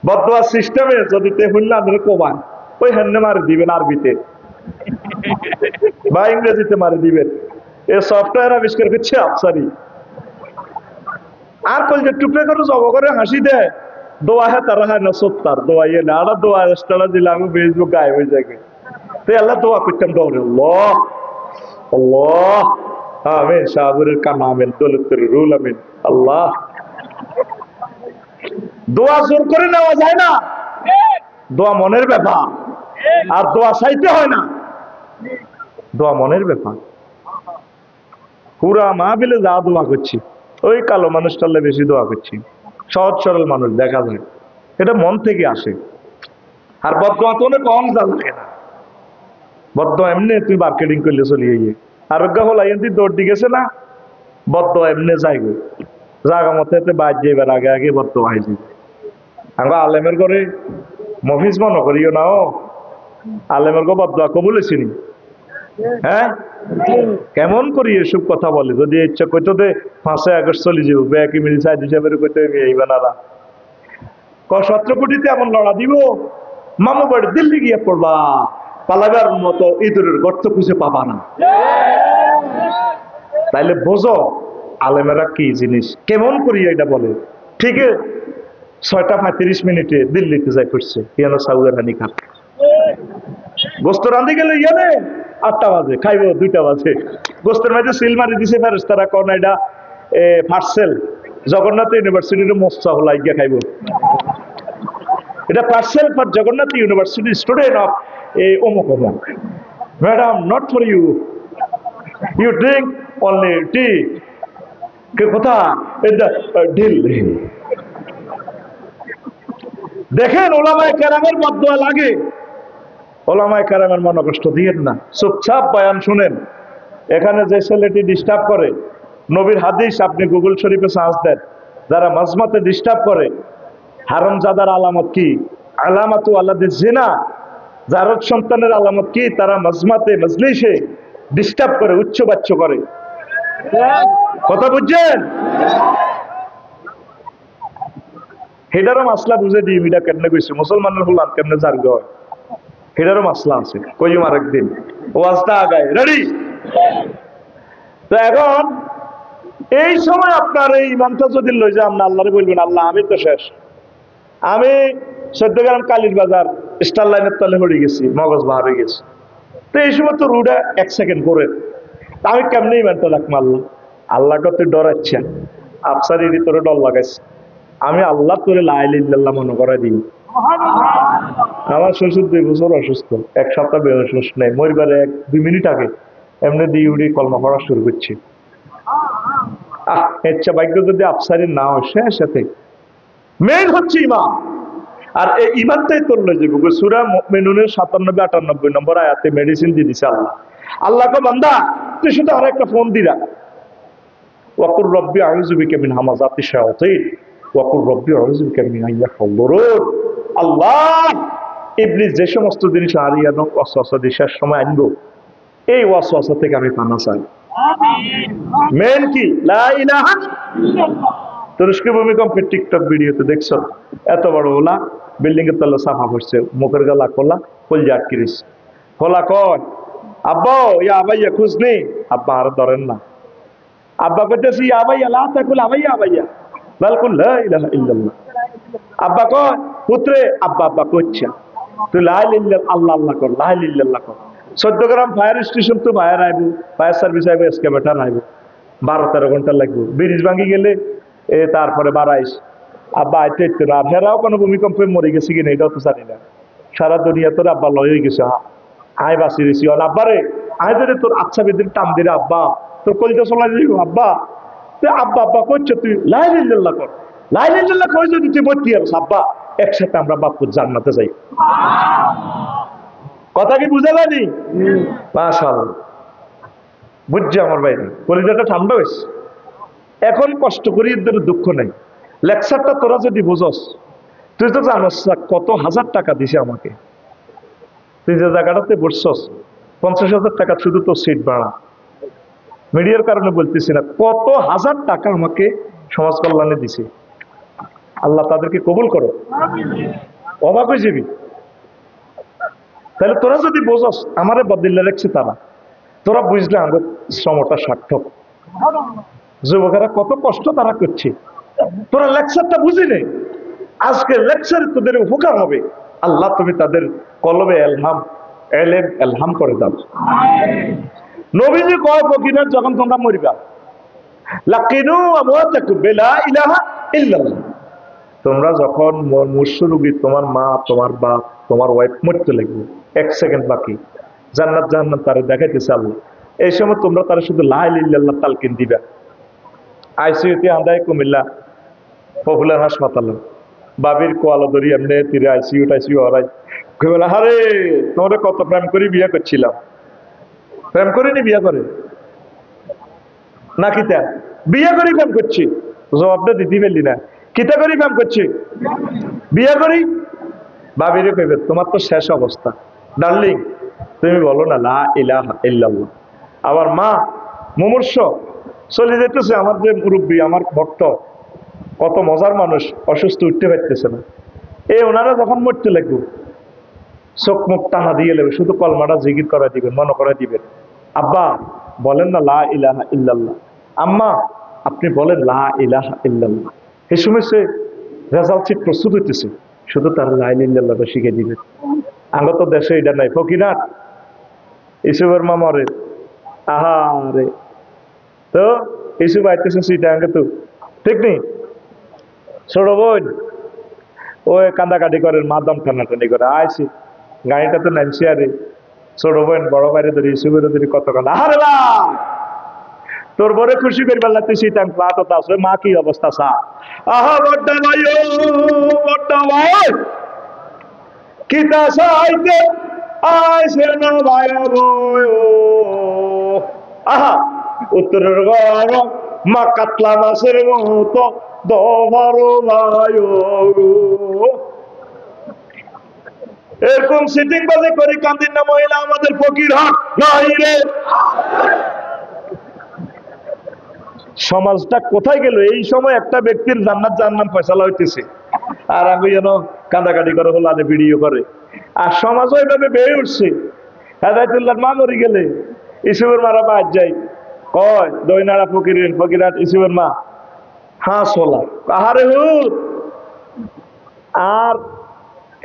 Speaker 1: বদদোয়া সিস্টেমে যদি তে হইলে আমাদের কমান ওই হেন্নে মারি দিবেন আরবিতে বা ইংরেজিতে মারি দিবেন, এ সফটওয়্যার আবিষ্কার করছে আফসারি। আর কল যে টুপে করে জব করে হাসি দেয়, দোয়া হ্যাঁ তারা হয় না সত্তার দোয়া ইয়ে না, আর দোয়া স্টারা দিলে আমি ফেসবুক গায়ে হয়ে যাবে। তো আল্লাহ দোয়া করতাম দৌড়ে আল্লাহ আল্লাহ আমিন, শাহবুরের কানা আমিন, দৌলতের রুল আমিন। আল্লাহ দোয়া জোর করে নেওয়া যায় না, দোয়া মনের ব্যাপার, আর দোয়া চাইতে হয় না, দোয়া মনের ব্যাপার। পুরা মাহফিলে যা দোয়া করছি ওই কালো মানুষটালে বেশি দোয়া করছি, সহজ সরল মানুষ দেখা যায়, এটা মন থেকে আসে। আর বদদোয়া তো অনেক কম যা লাগে না, বদদোয়া এমনি তুমি মার্কেটিং করলে চলিয়ে গিয়ে আরোগ্য হল আইন দৌড় দি গেছে না, বদদোয়া এমনি যাইবে জাগা মতে বাদ যাইবার আগে আগে বদদোয়া হয়ে যাবে। আমরা আলেমের করে মফিজ মনে করিও না, ও আলেমের গো বদদোয়া কবুল হয়েছিনি। হ্যাঁ কেমন করি এসব কথা বলে, যদি ইচ্ছা কইতো দে 5 আগস্ট চলে যাবো ব্যাকি মিল সাইড হিসাবে কইতে এইবা না 17 কোটিতে এমন লড়া দিব, মামু বাড়ি দিল্লি গিয়ে পড়বা, পালাবার মতো ইঁদুরের গর্ত খুঁজে পাবা না। তাইলে বোঝো আলেমেরা কি জিনিস, কেমন করি এটা বলে। ঠিক 6:35 দিল্লিতে যাই করছে ইয়ানো সাউদের হানি খান গোস্ত রাঁধি গেলে ইয়ানে 8টা বাজে খাইব 2টা বাজে, গোস্তের মধ্যে সিল মারি দিছে ফেরেশতারা কোন এটা পার্সেল জগন্নাথ ইউনিভার্সিটির মোস্তা হলাই গিয়া খাইব, এটা parcel for Jagannath university student of অমুক অমুক, madam not for you, you drink only tea, কে কথা ঢিল। দেখেন ওলামায়ে কেরামের বদদোয়া লাগে, ওলামায়ে কেরামের মনে কষ্ট দিয়েন না, চুপচাপ বয়ান শুনেন। এখানে যে ছেলেটি ডিস্টার্ব করে, নবীর হাদিস আপনি গুগল শরীফে সার্চ দেন, যারা মাজমাতে ডিস্টার্ব করে হারামজাদার আলামত কি, আলামাতু আলাদিস জিনা, জারদ সন্তানের আলামত কি, তারা মাজমাতে মজলিসে ডিস্টার্ব করে, উচ্চ বাচ্চ করে। কথা বুঝছেন? হেডারও মাসলা বুঝে দিই মিডা কেমনে কইছে মুসলমানের হলাম কেমনে জার্গ হয় হেডারও মাসলা আছে কইম আরেকদিন ওয়াজটা আগায় রেডি। তো এখন এই সময় আপনার এই ইমানটা যদি লই যায় আপনি আল্লাহরে বলবেন আল্লাহ আমি তো শেষ, আমি 14 গ্রাম কালীর বাজার স্টার লাইনের তলে পড়ে গেছি, মগজ বাহার হয়ে গেছি। তো এই সময় তো রুডে 1 সেকেন্ড করে আমি কেমনি ইমানটা রাখবো আল্লাহ? আল্লাহকে তুই ডরাচ্ছেন, আফসারি তোরে ডর লাগাইছে, আমি আল্লাহ তোরে লা ইলাহা ইল্লাল্লাহ মনে করাই দিই। আমার শ্বশুর 2 বছর অসুস্থ, 1 সপ্তাহ বেহুশ নেই, মরিবারে 1-2 মিনিট আগে এমনি দিয়ে উড়ি কলমা পড়া শুরু করছি। ইচ্ছা ভাগ্য যদি আফসারি না হয় শেষ সাথে মেন হচ্ছে ইমান। আর এই ইমানটাই তোর লয়ে যাবে। সূরা মুমিনুনের 97-98 নম্বর আয়াতে মেডিসিন দিয়ে দিছে আল্লাহ। আল্লাহকে বান্দা তুই শুধু আরেকটা ফোন দিরা, ওয়াকুর রব্বি আউযু বিকা মিন হামাযাতিশ শায়াতিন ওয়াকুর রব্বি আউযু বিকা মিন আন ইয়াহযুরুন। আল্লাহ ইবলিস যে সমস্ত জিনিস আরিয়ানো ওয়াসওয়াসা দিশার সময় আনবো, এই ওয়াসওয়াসা থেকে আমি পানা চাই। আমিন। মেন কি লা ইলাহা ইল্লাল্লাহ। তুরস্কের ভূমিকম্পের টিকটক ভিডিওতে দেখছো এত বড় ওলা বিল্ডিং এর তলা সাফা করছে, মুখের গলা খোলা, কলজা আটকিরিস। খোলা কয় আব্বা ইয়া আবাইয়া খুঁজ নেই, আব্বা আর ধরেন না। আব্বা কইতেছি ইয়া আবাইয়া লা তাকুল আবাইয়া আবাইয়া বাল কুল লা ইলাহা ইল্লাল্লাহ। আব্বা কয় পুত্রে, আব্বা আব্বা কইছে তুই লা ইলাহা ইল্লাল্লাহ আল্লাহ আল্লাহ কর, লা ইলাহা ইল্লাল্লাহ কর। 14 গ্রাম ফায়ার স্টেশন তো ফায়ার আইব, ফায়ার সার্ভিস আইব, এসকেভেটর আইব, 12-13 ঘন্টা লাগবে। ব্রিজ ভাঙি গেলে তারপরে বাড়াইস। আব্বা আইতে ইতে না, হেরাও কোনো ভূমিকম্পে মরে গেছে কিনা এটাও তো জানি না। সারা দুনিয়া তোর আব্বা লয় হয়ে গেছে, আয় বাঁচিয়ে দিছি। আব্বারে আয় ধরে তোর আচ্ছা বেদিন টান দিলে আব্বা তোর কলিটা চলাই দিবি আব্বা। আব্বা আব্বা করছো তুই লা ইলাহা ইল্লাল্লাহ কর, লা ইলাহা ইল্লাল্লাহ কই যদি তুই বলতি আর আব্বা একসাথে আমরা বাপুর জান্নাতে যাই। কথা কি বুঝা যায়নি? মাশাআল্লাহ বুঝছে আমার ভাই, কলিজাটা ঠান্ডা হয়েছে। এখন কষ্ট করি এদের দুঃখ নেই। লেকচারটা তোরা যদি বুঝস, তুই তো জানস কত হাজার টাকা দিছে আমাকে, তুই যে জায়গাটাতে বসছস 50,000 টাকা শুধু তোর সিট ভাড়া। মিডিয়ার কারণে বলতেছি না, কত হাজার টাকা আমাকে সমাজ কল্যাণে দিছে। আল্লাহ তাদেরকে কবুল করো, অবাক হয়ে যাবি। তাহলে তোরা যদি বোঝস আমারে বদলে রাখছে তারা, তোরা বুঝলে আমাদের শ্রমটা সার্থক। যুবকেরা কত কষ্ট তারা করছে, তোরা লেকচারটা বুঝিলে আজকে লেকচারে তোদের উপকার হবে। আল্লাহ তুমি তাদের কলবে এলহাম এলেম এলহাম করে দাও। নবীজি কয় ফকিরের যখন তোমরা মরিবা লাকিনু আমওয়াতাকুম বিলা ইলাহা ইল্লাল্লাহ, তোমরা যখন মুর্শিদ রোগী তোমার মা তোমার বাপ তোমার ওয়াইফ মরতে লাগবে 1 সেকেন্ড বাকি, জান্নাত জাহান্নাম তারে দেখাইতেছে আল্লাহ। এই সময় তোমরা তারা শুধু লা ইলাহা ইল্লাল্লাহ তালকিন দিবা। আইসিইউতে আন্দায় কুমিল্লা পপুলার হাসপাতালে বাবির কোয়ালা ধরি এমনি তীরে আইসিইউ টাইসিইউ হরাই বলে আরে তোমরা কত প্রেম করে বিয়ে করছিলাম, প্রেম করিনি বিয়ে করে না কিতা বিয়ে করি প্রেম করছি, জবাবটা দিতে পারলি না। কিতা করি প্রেম করছি, বিয়ে করি। বাবিরে কইবে তোমার তো শেষ অবস্থা ডার্লিং, তুমি বলো না লা ইলাহা ইল্লাল্লাহ। আবার মা মুমূর্ষ চলে যেতেছে, আমার যে মুরব্বী আমার ভক্ত কত মজার মানুষ, অসুস্থ উঠতে পারতেছে না, এই ওনারা যখন মরতে লাগবে চোখ মুখ টানা দিয়ে নেবে, শুধু কলমাটা জিকির করা দিবেন, মনে করে দিবেন। আব্বা বলেন না লা ইলাহা ইল্লাল্লাহ, আম্মা আপনি বলেন লা ইলাহা ইল্লাল্লাহ। এই সময় সে রেজাল্ট সিট প্রস্তুত হইতেছে, শুধু তার লা ইলাহা ইল্লাল্লাহটা শিখে দিবেন। আগে তো দেশে এটা নাই। ফকিরাত ইসুবের মামারে আহা রে, তো ইসুব আইতেছে সিটা আগে তো ঠিক নেই। ছোট বোন ওই কান্দাকাটি করেন, মা দম টানাটানি করে আইসি গাড়িটাতে নামছি। আরে ছোট বোন বড় বাইরে ধরি ইসুবের ধরি কত কান্দা, আরে বা তোর বড় খুশি করি পারলা তুই সিটাং প্লাটো আসবে। মা কি অবস্থা সা আহা বড়টা ভাই ও বড়টা ভাই কিতা সাইতে আইছে না ভাই বই ও আহা উত্তরের গরম মা কাতলা মাছের মতো দভারো ভাই ও। এরকম সিটিং বাজে করে কান্দিন না মহিলা আমাদের ফকির হাট নাই রে। সমাজটা কোথায় গেল? এই সময় একটা ব্যক্তির জান্নাত জাহান্নাম ফয়সালা হইতেছে, আর আমি যেন কাঁদাকাটি করে হলো আনে ভিডিও করে। আর সমাজও এভাবে বেড়ে উঠছে। হেদায়তুল্লাহ মা মরে গেলে ইসুবের মারা বাদ যাই, কয় দইনাড়া ফকিরের ফকিরাট ইসুবের মা হাঁস হলা আহারে হুত। আর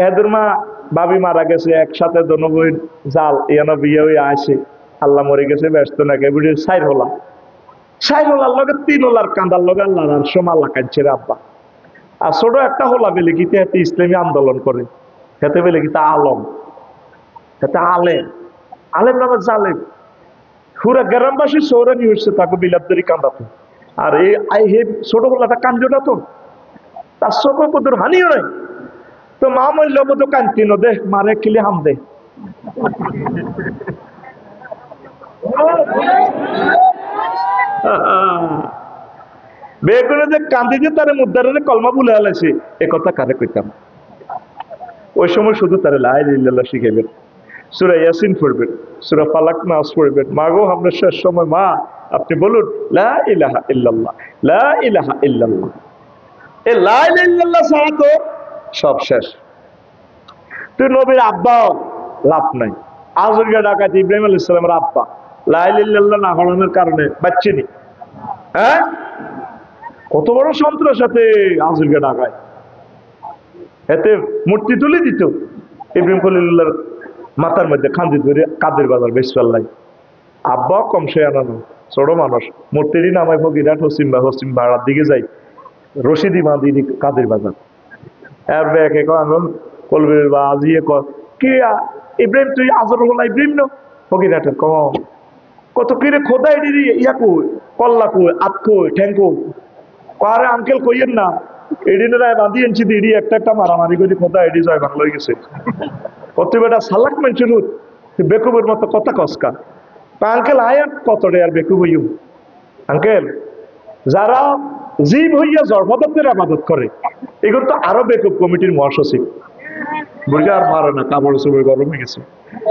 Speaker 1: এদের মা ভাবি মারা গেছে, একসাথে দনবই জাল ইয়ানো বিয়ে হয়ে আসে, আল্লাহ মরে গেছে ব্যস্ত নাকি বুঝি সাইর হলার লগে 3 হলার কান্দার লগে আল্লাহ আর সোমাল্লা কাঁদছে রে আব্বা। আর ছোট একটা হলা বেলে কিতে হাতে ইসলামী আন্দোলন করে, হেতে বেলে কিতা আলম, হেতে আলেম নামে জালেম, পুরা গ্রামবাসী সৌরানি হচ্ছে তাকে বিলাপদারি কান্দাতে। আর এই ছোট হলাটা কান্দটা তো তার চোখ কদর হানিও নাই, তো মা মূল্য মতো কান্তি ন দে মারে কিলে হাম দে। বেগুনে যে কান্দি যে তারে মুদ্দারে কলমা বলে আলাইছে, এ কথা কারে কইতাম। ওই সময় শুধু তারে লা ইলাহা ইল্লাল্লাহ শিখাইবেন, সূরা ইয়াসিন পড়বেন, সূরা ফালাক নাস পড়বেন। মা গো আমরা শেষ সময় মা আপনি বলুন লা ইলাহা ইল্লাল্লাহ, লা ইলাহা ইল্লাল্লাহ। এ লা ইলাহা ইল্লাল্লাহ ছাড়া তো সব শেষ। তুই নবীর আব্বাও লাভ নাই। আজরগা ডাকাত ইব্রাহিম আলাইহিস সালামের আব্বা লা ইলাহা ইল্লাল্লাহ না পড়ানোর কারণে বাচ্চিনি, হ্যাঁ কত বড় সন্ত্রাস সাথে আজরগা ডাকায়। এতে মূর্তি তুলে দিত ইব্রাহিম খলিলুল্লাহর মাথার মধ্যে খান্দি ধরে কাদের বাজার বেশপাল্লাই। আব্বা কম সে আনানো ছোট মানুষ, মূর্তিরই নামায় ফকিরাট হসিম ভাড়ার দিকে যাই, রশিদি বাঁধি কাদের বাজার। এর ব্যাকে কলবের বা আজিয়ে কে ইব্রাহিম তুই আজর হলা ইব্রাহিম ন ফকিরাটের কত কিরে খোদাই দিদি ইয়া কই কল্লা কই আত কই ঠ্যাং কই আরে আঙ্কেল কইয়েন না এডিনে রায় বাঁধি আনছি দিদি একটা মারামারি করে খোদা এডি জয় বাংলা হয়ে গেছে। কত বেটা সালাক মানুষের বেকুবের মতো কথা কসকা আঙ্কেল আয়াত কত রে আর বেকুব হইম আঙ্কেল। যারা জীব হইয়া জড়পদার্থের আবাদত করে এগুলো তো আরো বেকুব কমিটির মহাসচিব বুঝে আর মারে না, কাপড় চুপড় গরম হয়ে গেছে।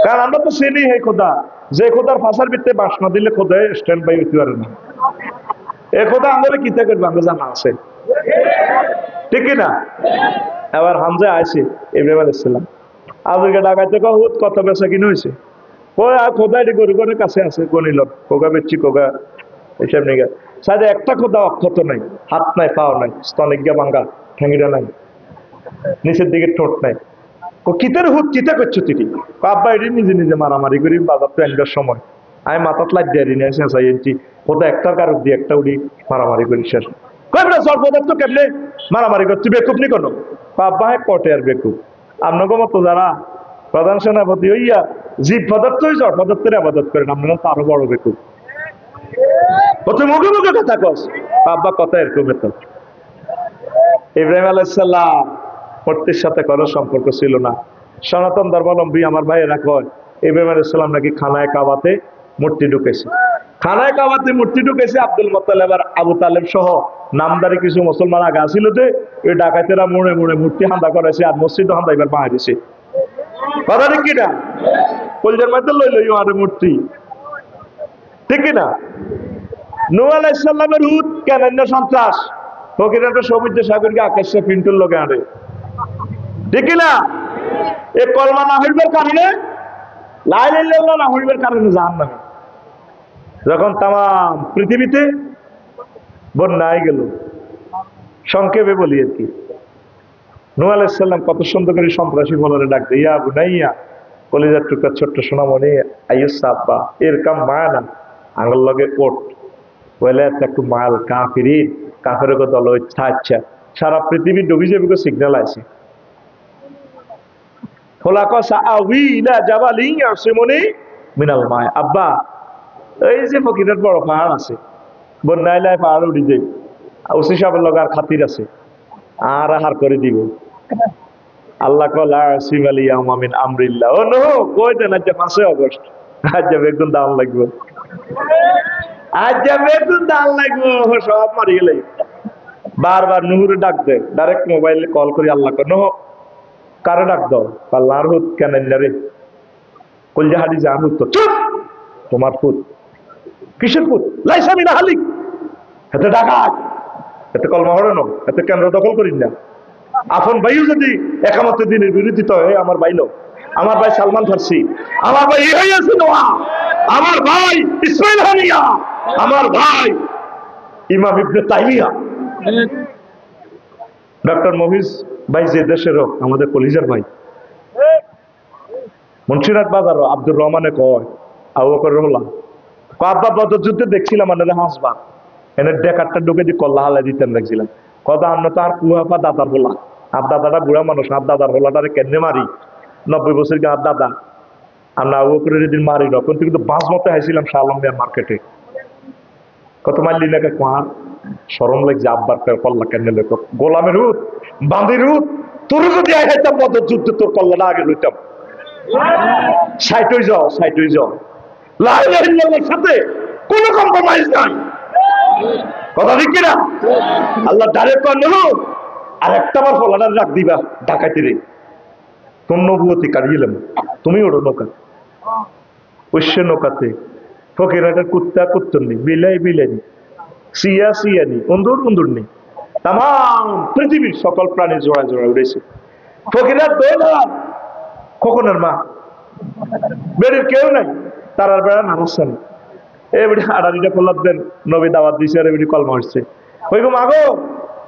Speaker 1: কারণ আমরা তো চিনি হে খোদা, যে খোদার ফাঁসার ভিত্তে বাস না দিলে খোদায় স্ট্যান্ড বাই হইতে পারে না। এ খোদা আমরা কিতা করবো আমরা জানা আছে, ঠিক না? এবার হামজা আইসি ইব্রাহিম আলাইহিস সালাম আজকে ডাকাইতে হুত কত বেচা কিনে হয়েছে, ওই আর খোদা এটি গরিবের কাছে আছে গনিল কোগা বেচছি কোগা এইসব নিগা সাথে একটা খোদা অক্ষত নাই, হাত নাই পাও নাই, স্তনিজ্ঞা ভাঙ্গা ঠেঙ্গিটা নাই, নিচের দিকে ঠোঁট নাই। কিতার হুত কিতা করছো তুই? আব্বা এটি নিজে মারামারি করি বাজার তো এনকার সময় আমি মাথাত লাগ দিয়ে নিয়ে চাই এনটি কোথাও একটার কারো দিয়ে একটা উড়ি মারামারি করি শেষ কয়টা জল পদার্থ কেমনে মারামারি করছি বেকুব নি কোনো আব্বা হ্যাঁ কটে আর বেকুব। আপনাকে মতো যারা প্রধান সেনাপতি হইয়া জীব পদার্থই জড় পদার্থের আবাদত করেন আপনারা তো আরো বড় বেকুব। তুই মুখে মুখে কথা কস, আব্বা কথা এরকম তো। ইব্রাহিম আলাইহিস সালাম মূর্তির সাথে কোনো সম্পর্ক ছিল না। সনাতন ধর্মাবলম্বী আমার ভাইয়েরা কয় ইব্রাহিম আলাইহিস সালাম নাকি খানায় কাবাতে মূর্তি ঢুকেছে, খানায় কাবাতে মূর্তি ঢুকেছে আব্দুল মুত্তালিব আর আবু তালেব সহ নামদারি কিছু মুসলমান আগে আসিল যে ওই ডাকাতেরা মোড়ে মোড়ে মূর্তি হান্দা করেছে আর মসজিদ হান্দা এবার বাঁধা দিছে। কথা ঠিক কিনা? কলজার মধ্যে লই আর মূর্তি, ঠিক কিনা? নূহ আলাইহিস সালামের হুত কেন সন্ত্রাস ফকিরাটা সমুদ্র সাগরকে আকাশে পিন্টুর লোকে আনে, ঠিক না? এই কলমা না হইবার কারণে লা ইলাহা ইল্লাল্লাহ না হইবার কারণে জাহান্নামে। যখন তাম পৃথিবীতে বন্যায় গেল, সংক্ষেপে বলি আর কি, নূহ আলাইহিস সালাম কত সুন্দর করে সন্ত্রাসী বলরে ডাক দেয় ইয়া বুনাইয়া কলিজার টুকরা ছোট্ট সোনামণি আইয়ুস আব্বা এর কাম মায়ানা আঙ্গুল লগে ওট বলে একটু মাল কাফিরিন কাফের দল আচ্ছা সারা পৃথিবী ডুবি যাবে সিগন্যাল আছে আব্বা এই যে ফকিরের বড় পাহাড় আছে বন্যায় পাহাড় উঠি যাই ওসি সাহেবের লগে আর খাতির আছে আর হার করে দিব আল্লাহ আমরিল্লাহ ও নো কই দেন আজ 5 আগস্ট আজ বেগুন দাম লাগবে, আজ বেগুন দাম লাগবে সব মারি গেলে বারবার নুহুরে ডাক দে ডাইরেক্ট মোবাইলে কল করি আল্লাহ নো কারে ডাক দাও আল্লাহর হুত কেন রে কলজা হাদি জান হুত তো চুপ তোমার পুত কিসের পুত লাইসা মিনা হালিক এতে ডাকাত এতে কলমা হরে নো এতে কেন্দ্র দখল করিস না আপন ভাইও যদি একামতে দিনের বিরোধিতা হয়, আমার ভাই লোক, আমার ভাই সালমান ফার্সি, আমার ভাই ইহইয়া সিনোয়া, আমার ভাই ইসমাইল হানিয়া, আমার ভাই ইমাম ইবনে তাইমিয়া, ডক্টর মফিজ ভাই যে দেশের হোক, আমাদের কলিজার ভাই। মুন্সিরহাট বাজার আব্দুর রহমানে কয়, আবু বকর রহমান আব্বা বদর যুদ্ধে দেখছিলাম আমাদের হাসবা এনে ডেকারটা ঢুকে দিয়ে কল্লা হালাই দিতেন দেখছিলাম। কথা আমরা তো আর কুয়াপা দাদার হোলা, আর দাদাটা বুড়া মানুষ, আর দাদার হোলাটারে কেনে মারি 90 বছর আর দাদা আমরা আবু বকরের দিন মারি না, কিন্তু বাস মতে হাইছিলাম শালম মার্কেটে, কত মারলি না কোয়ার সরম লাগছে আব্বার কল্লা কেন গোলামের হুত বাঁধির হুত, তোর যদি আইতাম বদর যুদ্ধে তোর কল্লাটা আগে লইতাম। সাইট হয়ে যাও, সাইট হয়ে যাও, লা ইলাহা ইল্লাল্লাহর সাথে কোনো কম্প্রোমাইজ নাই, কথা ঠিক কিনা? আল্লাহ ডাইরেক্ট কর নেব, আর একটা বার ফলাটা রাখ দিবা ডাকাইতে রে, তোর নবুয়তি কাটিয়েলাম, তুমি ওঠো নৌকা, ঐশ্য নৌকাতে ফকিরাটের কুত্তা কুত্তর নেই, বিলাই বিলাই নেই, সিয়া সিয়া নেই, অন্দুর অন্দুর নেই, তাম পৃথিবীর সকল প্রাণী জোড়া জোড়া উড়েছে। ফকিরাট খোকনের মা বেড়ির কেউ নাই, তারার বেড়া নামাচ্ছেন, এবারে আড়াড়িটা কলার দেন, নবী দাওয়াত দিছে আর এবারে কলমা হচ্ছে, ওই গো মাগো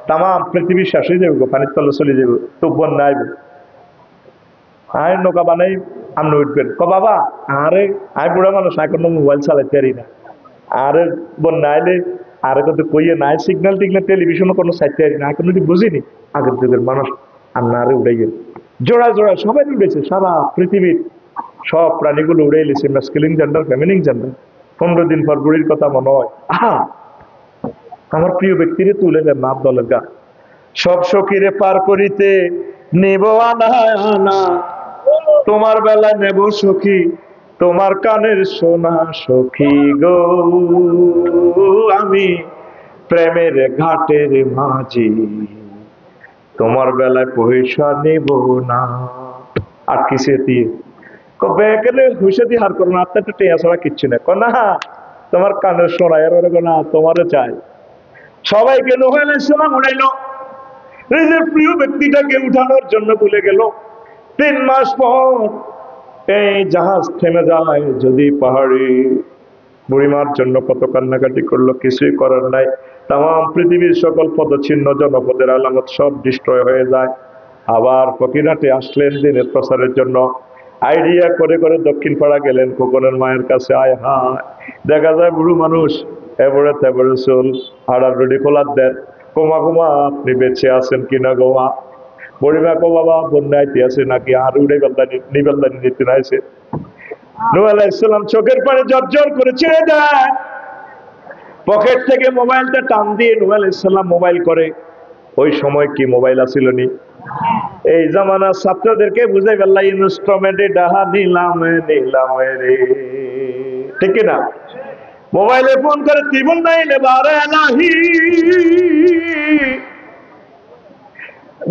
Speaker 1: তাম পৃথিবী শেষ হয়ে যাবে গো, পানির তলে চলে যাবে, তো বন্যা আইব, আয় নৌকা বানাই আপনি উঠবেন, ক বাবা আরে আয় বুড়া মানুষ এখন মোবাইল চালাইতে পারি না, আরে বন্যা আইলে আরে কত কইয়ে নাই সিগন্যাল টিগন্যাল টেলিভিশনও কোনো চাইতে পারি না, এখন যদি বুঝিনি আগের যুগের মানুষ আমরা আরে উড়াইয়ে জোড়া জোড়া সবাই উড়েছে, সারা পৃথিবীর সব প্রাণীগুলো উড়ে এলেছে, ম্যাসকুলিন জেন্ডার ফেমিনিন জেন্ডার। 15 দিন পর বুড়ির কথা মনে হয়, আহা আমার প্রিয় ব্যক্তিরে তুলে দেন না দলের গা, সব সখীরে পার করিতে নেব আনা আনা, তোমার বেলায় নেব সখী তোমার কানের সোনা সখী গো, আমি প্রেমের ঘাটের মাঝি তোমার বেলায় পয়সা নেব না। আর কিসে দিয়ে কবে গেলে হুসে দিয়ে হার করো না, আপনার একটা টেয়া ছাড়া কিচ্ছু না, না তোমার কানের সোনা এর না তোমারও চাই। সবাইকে নূহ আলাইহিস সালাম উড়াইলো, নিজের প্রিয় ব্যক্তিটাকে উঠানোর জন্য ভুলে গেল। 3 মাস পর এই জাহাজ থেমে যায়, যদি পাহাড়ি বুড়িমার জন্য কত কান্নাকাটি করলো, কিছুই করার নাই, তাম পৃথিবীর সকল পদচিহ্ন জনপদের আলামত সব ডিস্ট্রয় হয়ে যায়। আবার ফকিরহাটে আসলেন দিনের প্রচারের জন্য, আইডিয়া করে করে দক্ষিণ পাড়া গেলেন খোকনের মায়ের কাছে, আয় হায় দেখা যায় বুড়ো মানুষ এবারে তেবারে চুল, হাড়ার রুডি খোলার দেন, কোমা কোমা আপনি বেঁচে আছেন কিনা গোমা, বুড়িমা কো বাবা বন্যাইতে আছে নাকি, আর উড়ে নিবেলদানি নিতে নাইছে। নূহ আলাইহিস সালাম চোখের পানি জর্জর করে ছেড়ে দেয়, পকেট থেকে মোবাইলটা টান দিয়ে নূহ আলাইহিস সালাম মোবাইল করে। ওই সময় কি মোবাইল আসিল নি? এই জামানার ছাত্রদেরকে বুঝাই ফেললা, ইনস্ট্রুমেন্টে ডাহা নিলাম নিলাম রে, ঠিক না? মোবাইলে ফোন করে জীবন নাইলে বারে নাহি,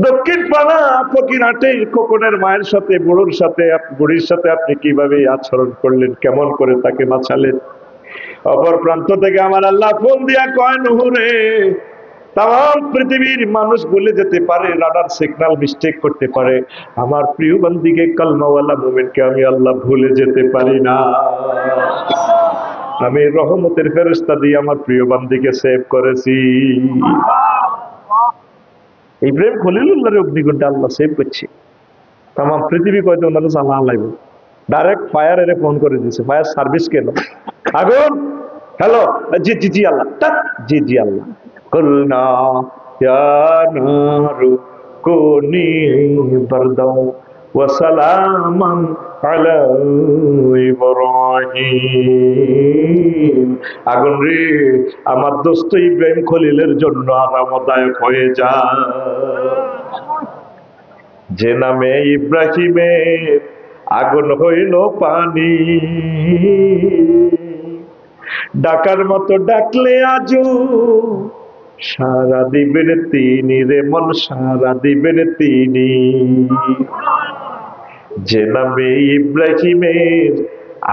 Speaker 1: দক্ষিণ পাড়া ফকিরহাটে খোকনের মায়ের সাথে বুড়োর সাথে বুড়ির সাথে আপনি কিভাবে আচরণ করলেন, কেমন করে তাকে বাঁচালেন? অপর প্রান্ত থেকে আমার আল্লাহ ফোন দিয়া কয়, নূহ রে তাম পৃথিবীর মানুষ বলে যেতে পারে, রাডার সিগন্যাল মিস্টেক করতে পারে, আমার প্রিয় বান্দিকে কালমাওয়ালা মুমিনকে আমি আল্লাহ ভুলে যেতে পারি না। আমি রহমতের ফেরেশতা দিয়ে আমার প্রিয় বান্দিকে সেভ করেছি। ইব্রাহিম খলিলুল্লাহর অগ্নিকুণ্ডে আল্লাহ সেভ করছে, তাম পৃথিবী কয়তো ওনারা জ্বালা লাগবে, ডাইরেক্ট ফায়ার এর ফোন করে দিয়েছে, ফায়ার সার্ভিস কেন, আগুন হ্যালো, জি জি জি আল্লাহ, জি জি আল্লাহ, কুলনা ইয়া নারু কুনি বারদাও ওয়া সালামান আলা ইব্রাহিম, আগুন রে আমার দোস্ত ইব্রাহিম খলিলের জন্য আরামদায়ক হয়ে যা, যে নামে ইব্রাহিমের আগুন হইল পানি, ডাকার মতো ডাকলে আজও সারা দিবেন তিনি রে মন, সারা দিবেন তিনি, যে নামে ইব্রাহিমের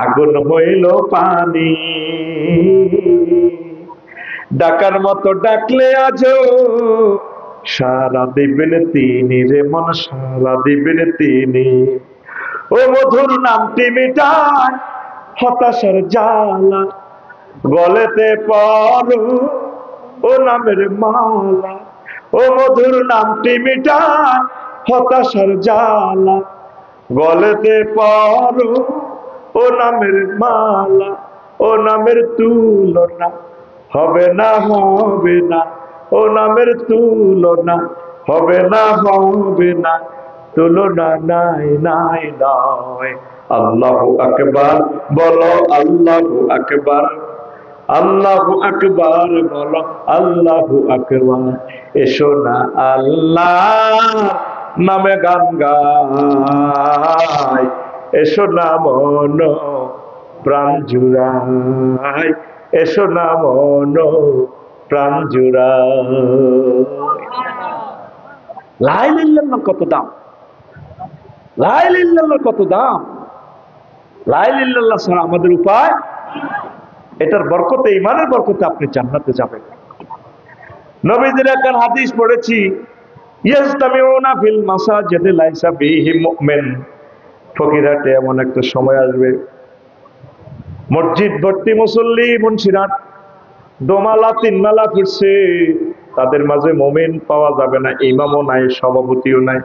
Speaker 1: আগুন হইল পানি, ডাকার মতো ডাকলে আজও সারা দিবেন তিনি রে মন সারা দিবেন তিনি। ও মধুর নামটি মিটায় হতাশার জ্বালা, গলেতে পরো ও নামের মালা। ও মধুর নামটি মিটায় হতাশার জ্বালা, গলেতে পরো ও নামের মালা। ও নামের তুলনা হবে না হবে না, ও নামের তুলনা হবে না হবে না, তুলনা নাই নাই নয়। আল্লাহু আকবার বলো আল্লাহু আকবার, আল্লাহু আকবার বলো আল্লাহু আকবার। এসো না আল্লাহ নামে গান গাই, এসো না মন প্রাণ জুড়াই, এসো না মন প্রাণ জুড়াই। লা ইলাহা ইল্লাল্লাহ কত দাম, লা ইলাহা ইল্লাল্লাহ কত দাম। লা ইলাহা ইল্লাল্লাহ ছাড়া আমাদের উপায়, এটার বরকতে, ইমানের বরকতে আপনি জান্নাতে যাবেন। নবীজির একটা হাদিস পড়েছি, ইয়াজতামিউনা ফিল মাসাজিদি লাইসা ফীহি মুমিন। ফকিরহাটে এমন একটা সময় আসবে, মসজিদ ভর্তি মুসল্লি, মুন্সিরাট দোমালা তিনমালা ফিরছে, তাদের মাঝে মুমিন পাওয়া যাবে না, ইমামও নাই, সভাপতিও নাই।